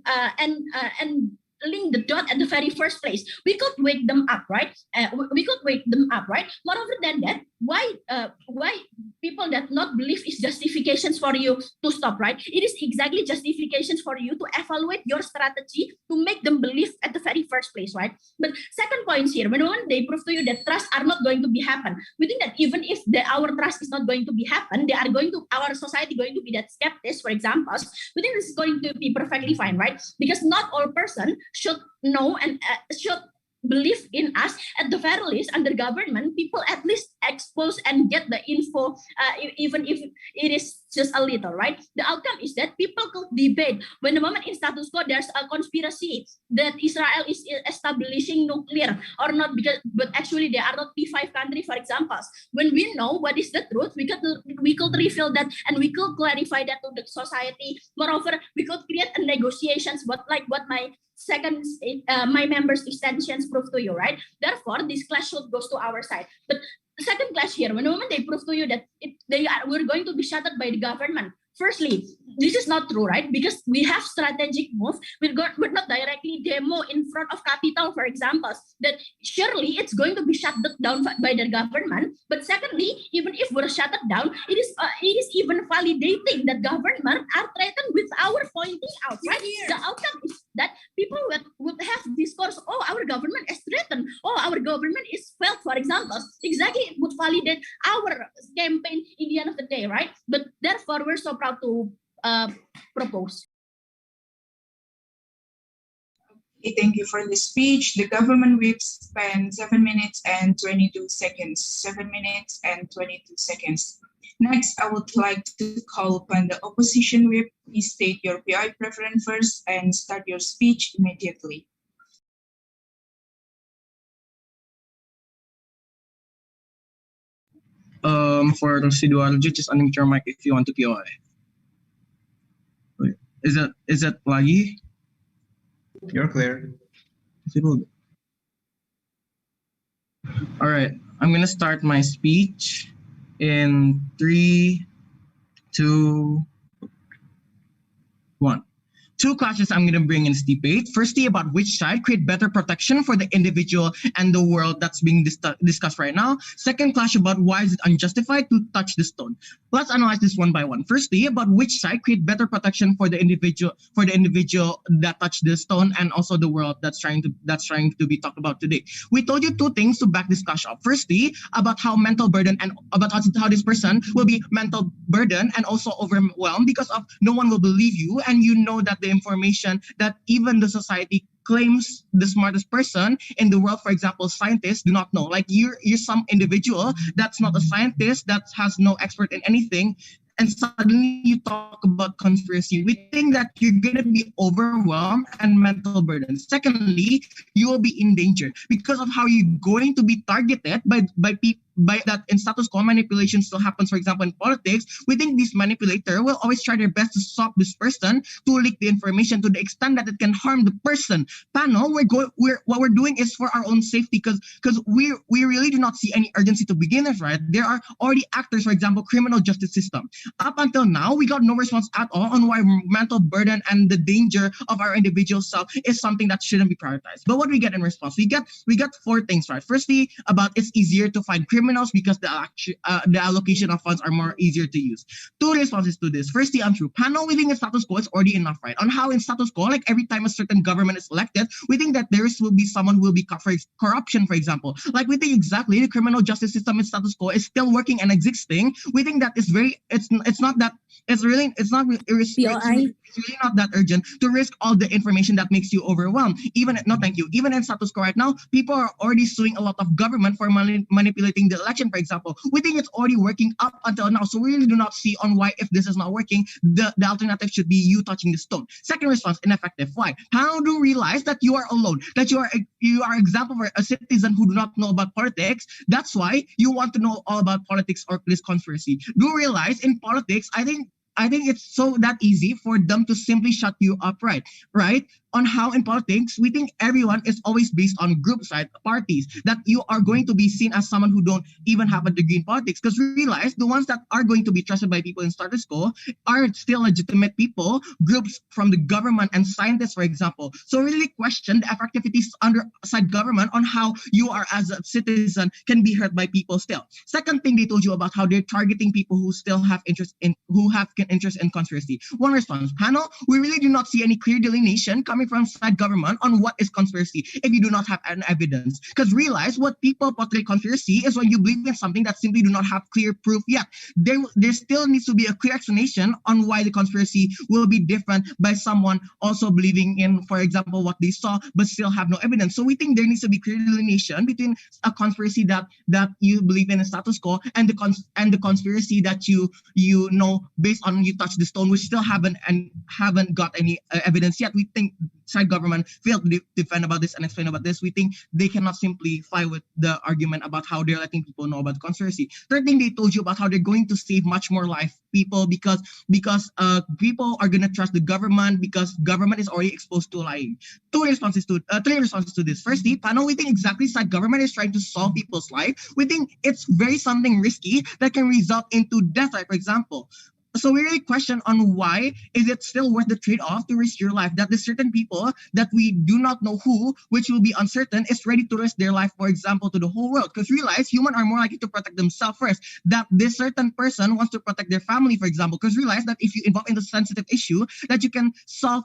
link the dot at the very first place. We could wake them up, right? Moreover than that, why people that not believe is justifications for you to stop, right? It is exactly justifications for you to evaluate your strategy to make them believe at the very first place, right? But second point here, when they prove to you that trust are not going to be happen, we think that even if our trust is not going to be happen, our society going to be that skeptics, for example, we think this is going to be perfectly fine, right? Because not all person should know and should believe in us. At the very least, under government, people at least expose and get the info, even if it is just a little, right? The outcome is that people could debate. When the moment in status quo, there's a conspiracy that Israel is establishing nuclear or not, but actually they are not P5 country, for example. When we know what is the truth, we could reveal that and we could clarify that to the society. Moreover, we could create a negotiations, what my my members' extensions prove to you, right? Therefore, this clash should goes to our side. But the second clash here, when the moment they prove to you that we're going to be shattered by the government. Firstly, this is not true, right? Because we have strategic moves. We're not directly demo in front of Capitol, for example, that surely it's going to be shut down by the government. But secondly, even if we're shut down, it is even validating that government are threatened with our pointing out, right? The outcome is that people would have discourse, oh, our government is threatened, oh, our government is failed, for example. Exactly, it would validate our campaign in the end of the day, right? But therefore, we're so proud to propose. Okay, thank you for the speech. The government whip spent 7 minutes and 22 seconds. 7 minutes and 22 seconds. Next, I would like to call upon the opposition whip. Please state your PI preference first and start your speech immediately. For residual, just unmute your mic if you want to POI. Wait, is that lagi? You're clear. All right, I'm gonna start my speech in 3, 2, 1. Two clashes I'm going to bring in this debate. Firstly, about which side create better protection for the individual and the world that's being discussed right now. Second clash about why is it unjustified to touch the stone. Let's analyze this one by one. Firstly, about which side create better protection for the individual that touched the stone and also the world that's trying to be talked about today. We told you two things to back this clash up. Firstly, about how mental burden and about how this person will be mental burden and also overwhelmed because of no one will believe you, and you know that the information that even the society claims the smartest person in the world, for example, scientists, do not know. Like you're some individual that's not a scientist, that has no expert in anything, and suddenly you talk about conspiracy. We think that you're going to be overwhelmed and mental burden. Secondly, you will be in danger because of how you're going to be targeted by people. By that, in status quo, manipulation still happens. For example, in politics, we think this manipulator will always try their best to stop this person to leak the information to the extent that it can harm the person. Panel, what we're doing is for our own safety because we really do not see any urgency to begin with, right? There are already actors, for example, criminal justice system. Up until now, we got no response at all on why mental burden and the danger of our individual self is something that shouldn't be prioritized. But what we get in response, we got four things, right? Firstly, about it's easier to find criminals because the allocation of funds are more easier to use. Two responses to this. Firstly, untrue. Panel, we think in status quo is already enough, right? On how in status quo, like every time a certain government is elected, we think that will be someone who will be caught for corruption, for example. Like we think exactly the criminal justice system in status quo is still working and existing. We think that it's really not that urgent to risk all the information that makes you overwhelmed. Even in status quo right now, people are already suing a lot of government for manipulating the election, for example. We think it's already working up until now, so we really do not see on why, if this is not working, the alternative should be you touching the stone. Second response, ineffective. Why? How do you realize that you are alone, that you are example for a citizen who do not know about politics? That's why you want to know all about politics or this conspiracy. Do you realize in politics, I think it's so that easy for them to simply shut you up, right? On how in politics, we think everyone is always based on group side parties, that you are going to be seen as someone who don't even have a degree in politics, because we realize the ones that are going to be trusted by people in status quo are still legitimate people, groups from the government and scientists, for example. So really question the effectivities under side government on how you are as a citizen can be hurt by people still. Second thing, they told you about how they're targeting people who still have interest in conspiracy. One response, panel, we really do not see any clear delineation coming from side government on what is conspiracy if you do not have an evidence. Because realize what people portray conspiracy is when you believe in something that simply do not have clear proof yet. There still needs to be a clear explanation on why the conspiracy will be different by someone also believing in, for example, what they saw but still have no evidence. So we think there needs to be clear delineation between a conspiracy that you believe in a status quo and the conspiracy that you know based on you touch the stone, which still haven't got any evidence yet. We think side government failed to defend about this and explain about this. We think they cannot simply fight with the argument about how they're letting people know about the conspiracy. Third thing, they told you about how they're going to save much more people because people are going to trust the government because government is already exposed to lying. Three responses to this. Firstly, panel, we think exactly side government is trying to solve people's life. We think it's very something risky that can result into death, right? For example, So we really question on why is it still worth the trade-off to risk your life that the certain people that we do not know who, which will be uncertain, is ready to risk their life, for example, to the whole world. Because realize humans are more likely to protect themselves first. That this certain person wants to protect their family, for example. Because realize that if you involve in the sensitive issue that you can solve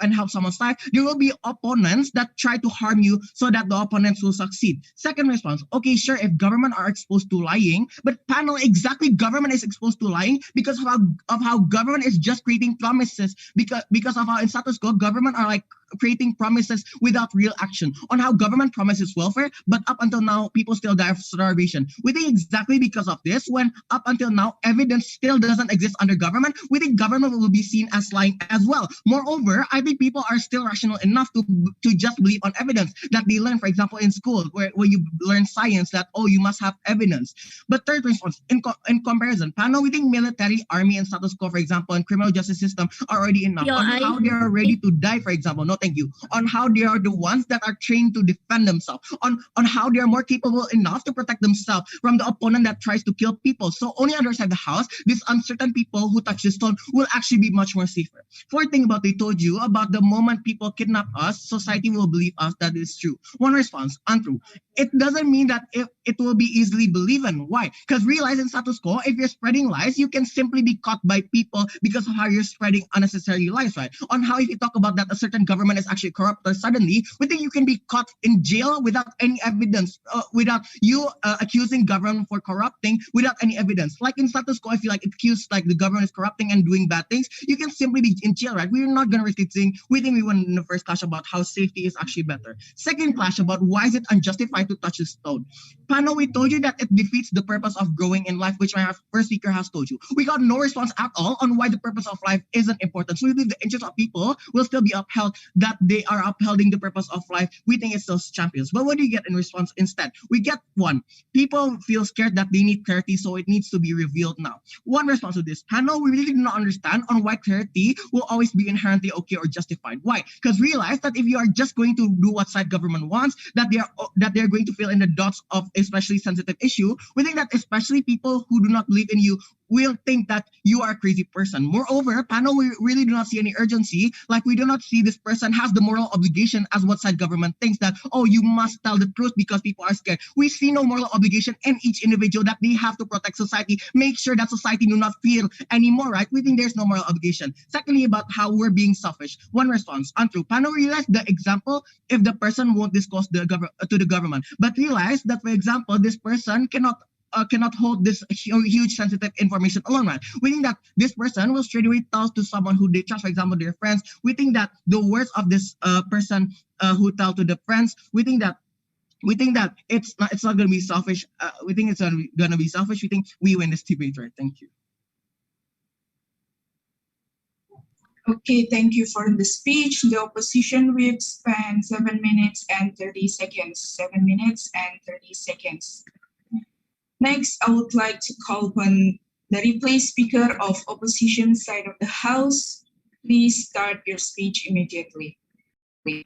and help someone's life, there will be opponents that try to harm you so that the opponents will succeed. Second response, okay, sure, if government are exposed to lying, but panel, exactly government is exposed to lying because of how government is just creating promises because of how in status quo government are like creating promises without real action on how government promises welfare, but up until now people still die of starvation. We think exactly because of this, when up until now evidence still doesn't exist under government, we think government will be seen as lying as well. Moreover, I think people are still rational enough to just believe on evidence that they learn, for example, in school where you learn science that, oh, you must have evidence. But third response, in comparison, panel, we think military, army, and status quo, for example, and criminal justice system are already enough on how they are ready to die, for example. No, thank you. On how they are the ones that are trained to defend themselves, on how they are more capable enough to protect themselves from the opponent that tries to kill people. So only underside the house, these uncertain people who touch the stone will actually be much more safer. Fourth thing about they told you about the moment people kidnap us, society will believe us that is true. One response, untrue. It doesn't mean that it will be easily believed. Why? Because realize in status quo, if you're spreading lies, you can simply be caught by people because of how you're spreading unnecessary lies, right? On how if you talk about that a certain government is actually corrupt, or suddenly we think you can be caught in jail without any evidence, without you accusing government for corrupting without any evidence. Like in status quo, if you like accuse like the government is corrupting and doing bad things, you can simply be in jail, right? We're not gonna risk it saying we think we won in the first clash about how safety is actually better. Second clash about why is it unjustified to touch the stone. Panel, we told you that it defeats the purpose of growing in life, which my first speaker has told you. We got no response at all on why the purpose of life isn't important. So we believe the interest of people will still be upheld, that they are upholding the purpose of life. We think it's still champions. But what do you get in response instead? We get one. People feel scared that they need clarity, so it needs to be revealed now. One response to this panel, we really do not understand on why clarity will always be inherently okay or justified. Why? Because realize that if you are just going to do what side government wants, that they are going to fill in the dots of especially sensitive issue. We think that especially people who do not believe in you will think that you are a crazy person. Moreover, panel, we really do not see any urgency. Like we do not see this person has the moral obligation as what side government thinks that, oh, you must tell the truth because people are scared. We see no moral obligation in each individual that they have to protect society, make sure that society do not feel anymore, right? We think there's no moral obligation. Secondly, about how we're being selfish. One response, untrue. Panel, realize the example if the person won't disclose to the government, but realize that, for example, this person cannot hold this huge sensitive information alone, right? We think that this person will straight away tell to someone who they trust, for example, their friends. We think that the words of this person who tell to the friends, we think that it's not going to be selfish. We think it's going to be selfish. We think we win this debate, right? Thank you. Okay, thank you for the speech. The opposition whip spent 7 minutes and 30 seconds. 7 minutes and 30 seconds. Next, I would like to call upon the replay speaker of opposition side of the House. Please start your speech immediately. Okay.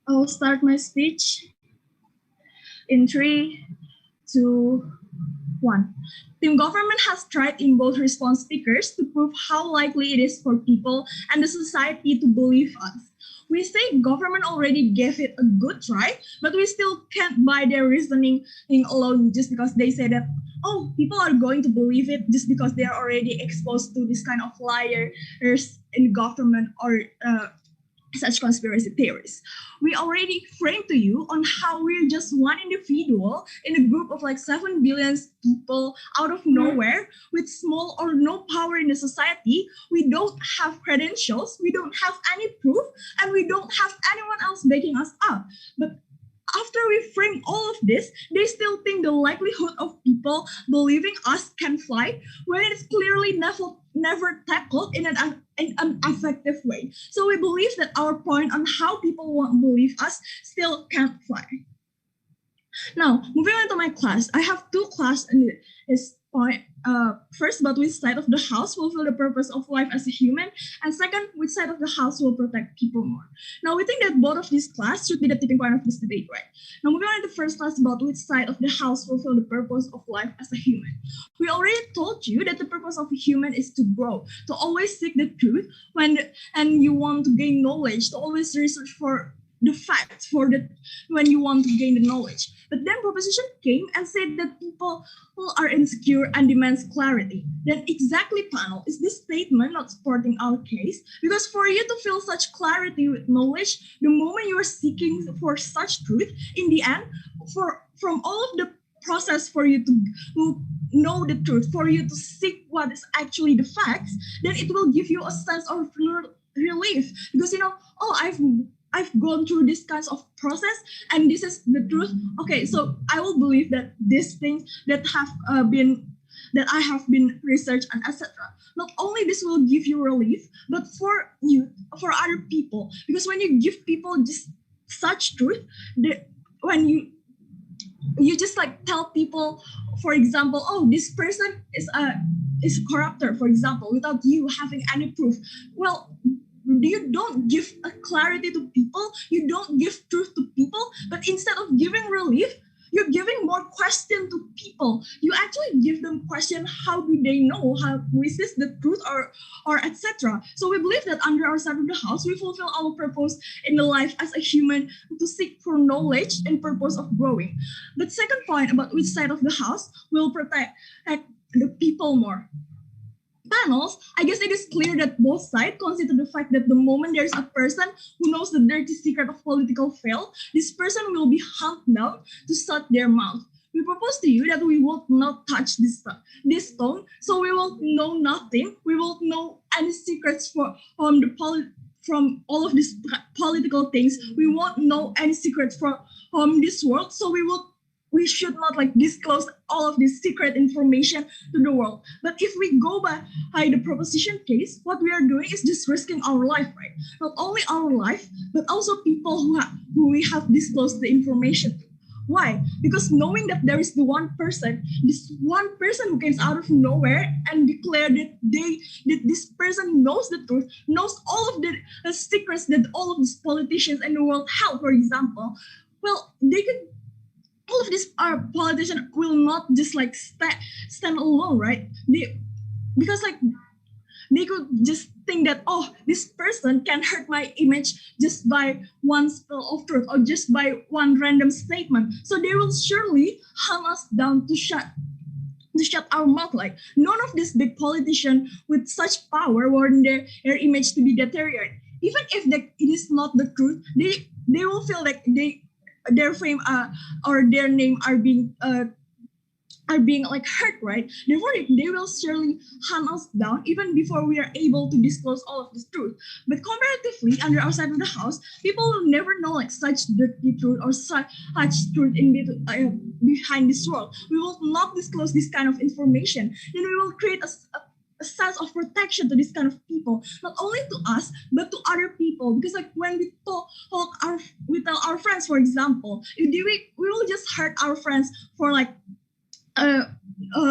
I will start my speech in 3, 2, 1. Team government has tried in both response speakers to prove how likely it is for people and the society to believe us. We say government already gave it a good try, but we still can't buy their reasoning alone just because they say that, oh, people are going to believe it just because they are already exposed to this kind of liars in government or such conspiracy theories. We already framed to you on how we're just one individual in a group of like 7 billion people out of nowhere with small or no power in the society. We don't have credentials, we don't have any proof, and we don't have anyone else backing us up. But after we frame all of this, they still think the likelihood of people believing us can fly when it's clearly never tackled in an effective way. So we believe that our point on how people won't believe us still can't fly. Now, moving on to my class, I have 2 classes, and it's point. First, about which side of the house fulfill the purpose of life as a human, and second, which side of the house will protect people more. Now, we think that both of these class should be the tipping point of this debate, right? Now, moving on to the first class about which side of the house fulfill the purpose of life as a human. We already told you that the purpose of a human is to grow, to always seek the truth and you want to gain knowledge, to always research for the facts when you want to gain the knowledge. But then proposition came and said that people who are insecure and demands clarity. Then exactly, panel, is this statement not supporting our case? Because for you to feel such clarity with knowledge, the moment you are seeking for such truth, in the end, from all of the process for you to know the truth, for you to seek what is actually the facts, then it will give you a sense of relief, because I've gone through this kinds of process and this is the truth. Okay, so I will believe that these things that I have been researched and etc. Not only this will give you relief, but for other people, because when you give people just such truth, when you just like tell people, for example, oh, this person is a corrupter, for example, without you having any proof. Well, you don't give a clarity to people, you don't give truth to people, but instead of giving relief, you're giving more question to people. You actually give them question, how do they know how to resist the truth or etc. So we believe that under our side of the house, we fulfill our purpose in the life as a human to seek for knowledge and purpose of growing. But second point about which side of the house will protect the people more. Panels, I guess it is clear that both sides consider the fact that the moment there's a person who knows the dirty secret of political fail, this person will be hunted down to shut their mouth. We propose to you that we will not touch this stone, so we will know nothing. We will know any secrets from all of these political things. We won't know any secrets from this world, so we should not like disclose all of this secret information to the world. But if we go by the proposition case, what we are doing is just risking our life, right? Not only our life, but also people who we have disclosed the information to. Why? Because knowing that there is this one person who comes out of nowhere and declare that this person knows the truth, knows all of the secrets that all of these politicians in the world have, for example, well, all of these politicians will not just like stand alone, right? Because they could just think that, oh, this person can hurt my image just by one spill of truth or just by one random statement. So they will surely hunt us down to shut our mouth. Like none of these big politicians with such power want their image to be deteriorated. Even if it is not the truth, they will feel like their fame or their name are being like hurt, right? Therefore, they will surely hunt us down even before we are able to disclose all of this truth. But comparatively, under our side of the house, people will never know like such dirty truth or such truth behind this world. We will not disclose this kind of information. Then we will create a sense of protection to this kind of people, not only to us but to other people. Because like when we tell our friends, for example, we will just hurt our friends for like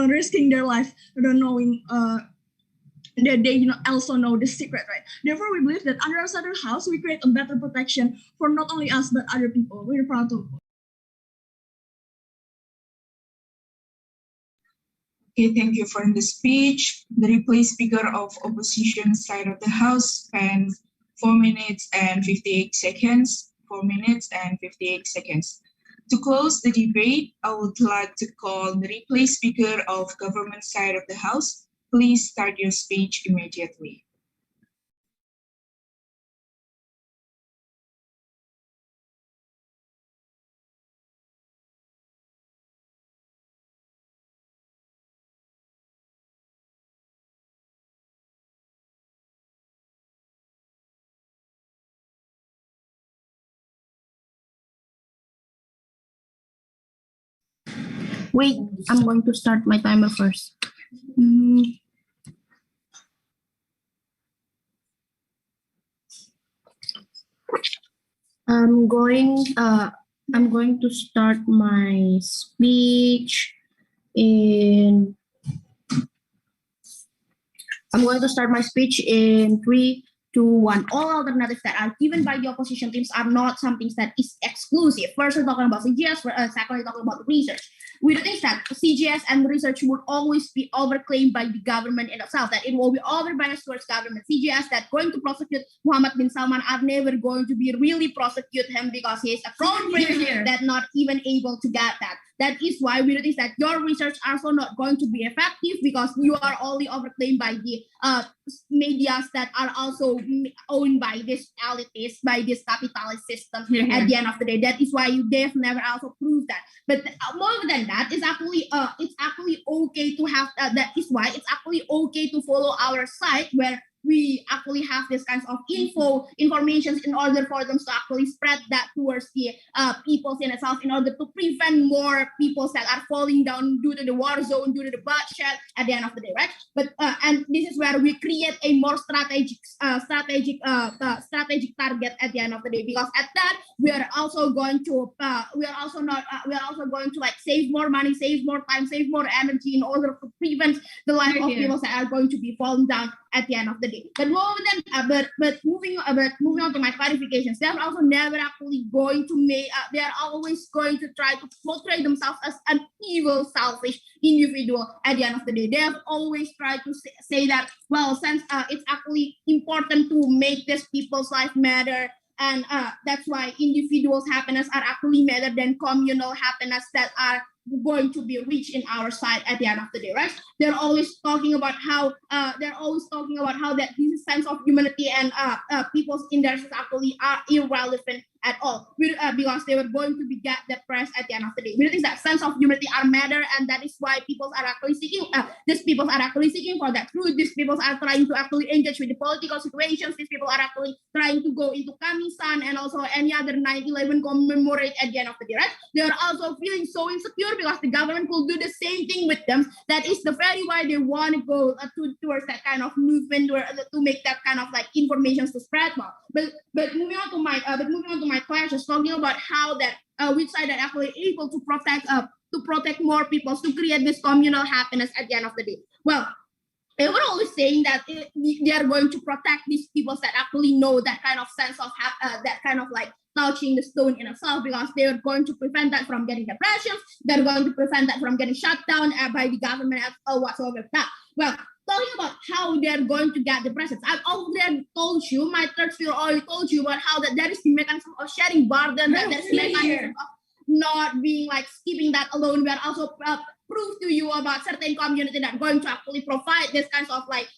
risking their life without knowing that they also know the secret, right? Therefore, we believe that under our side of the house, we create a better protection for not only us but other people. We're proud to. Okay, thank you for the speech. The replaced speaker of opposition side of the house spent 4 minutes and 58 seconds. 4 minutes and 58 seconds. To close the debate, I would like to call the replaced speaker of government side of the house. Please start your speech immediately. Wait, I'm going to start my timer first. I'm going to start my speech in I'm going to start my speech in 3, 2, 1. All alternatives that are given by the opposition teams are not something that is exclusive. First, we're talking about CGS. Second, we're talking about research. We think that CGS and research would always be overclaimed by the government in itself, that it will be overbiased towards government. CGS that going to prosecute Muhammad bin Salman are never going to be really prosecute him because he is a crown prince that not even able to get that. That is why we think that your research also not going to be effective because you are only overclaimed by the medias that are also owned by this elitists, by this capitalist system. At the end of the day, that is why they've never also proved that. But more than that, it's actually okay to have. That is why it's actually okay to follow our site where we actually have this kinds of information in order for them to actually spread that towards the peoples in itself, in order to prevent more peoples that are falling down due to the war zone, due to the bloodshed at the end of the day, right? But and this is where we create a more strategic target at the end of the day, because at that we are also going to like save more money, save more time, save more energy in order to prevent the life of people that are going to be falling down at the end of the day. But more than but moving on to my clarifications, they are also never actually going to make. They are always going to try to portray themselves as an evil, selfish individual. At the end of the day, they have always tried to say that, well, since it's actually important to make this people's life matter, and that's why individuals' happiness are actually matter than communal happiness that are going to be reached in our side at the end of the day, right? They're always talking about how that this sense of humanity and people's interests actually are irrelevant at all, because they were going to be get depressed at the end of the day. We think that sense of humanity are matter, and that is why people are actually seeking. These people are actually seeking for that truth. These people are trying to actually engage with the political situations. These people are actually trying to go into Kamisan and also any other 9/11 commemorate at the end of the day, right? They are also feeling so insecure because the government will do the same thing with them. That is the very why they want to go towards that kind of movement, to make that kind of like information to spread more. But moving on to my questions, talking about how that which side are actually able to protect more people, to create this communal happiness at the end of the day. Well, they were always saying that they are going to protect these people that actually know that kind of sense of that kind of like touching the stone in itself, because they are going to prevent that from getting depressions. They're going to prevent that from getting shut down by the government or whatsoever. That. Well, talking about how they're going to get depressions, I've already told you, my third speaker already told you about how that there is the mechanism of sharing burden, that there's the mechanism of not being like skipping that alone. We are also prove to you about certain community that are going to actually provide this kinds of like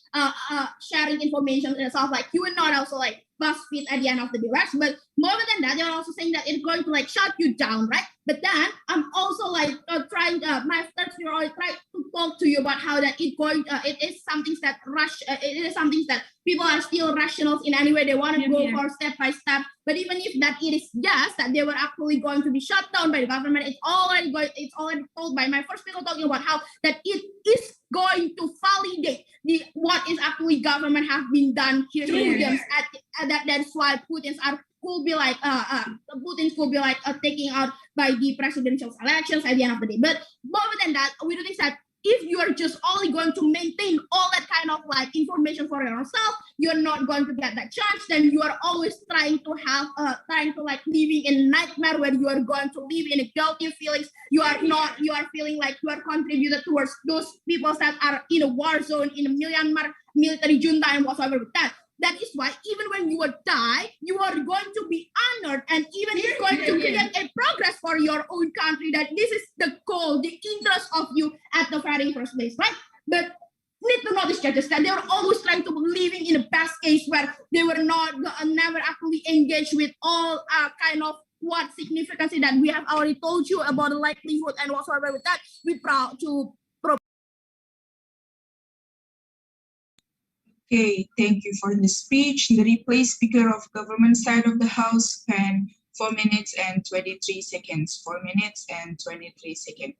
sharing information and stuff, like you will not also like BuzzFeed at the end of the day, right? But more than that, they're also saying that it's going to like shut you down, right? But then I'm also like trying my third year already try to talk to you about how that it is something that it is something that people are still rational in any way they want to go for step by step. But even if that it is just that they were actually going to be shut down by the government, it's already told by my first speaker talking about how that it is going to validate what is actually government have been done here in them. That's why Putin's could be like taking out by the presidential elections at the end of the day. But more than that, we do think that if you are just only going to maintain all that kind of like information for yourself, you're not going to get that chance. Then you are always trying to like living in a nightmare where you are going to live in a guilty feelings. You are feeling like you are contributed towards those people that are in a war zone, in a Myanmar military junta and whatsoever with that. That is why even when you will die, you are going to be honored, and even it's going to create a progress for your own country. That this is the goal, the interest of you at the very first place, right? But need to notice, judges, that they were always trying to be living in the best case where they were never actually engaged with all kind of what significance that we have already told you about the likelihood and whatsoever with that. We proud to. Okay, thank you for the speech. The replay speaker of government side of the House spent 4 minutes and 23 seconds. 4 minutes and 23 seconds.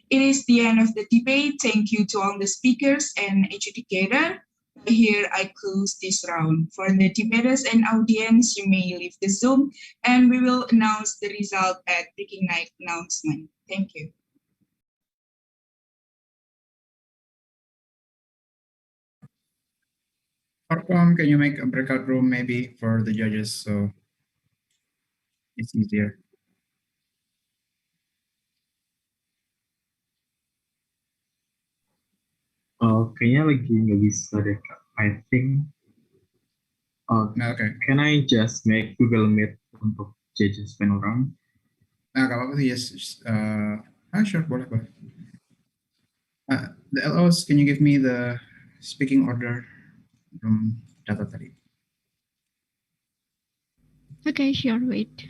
It is the end of the debate. Thank you to all the speakers and adjudicator. Here I close this round. For the debaters and audience, you may leave the Zoom, and we will announce the result at Breaking Night announcement. Thank you. Or can you make a breakout room maybe for the judges so it's easier? Kayaknya lagi nggak bisa deh, Kak. I think, Okay. can I just make Google Meet untuk judges pen orang? Nah, kalau apa sih, yes. Sure, boleh. The LOs, can you give me the speaking order from data tadi? Okay, sure, wait.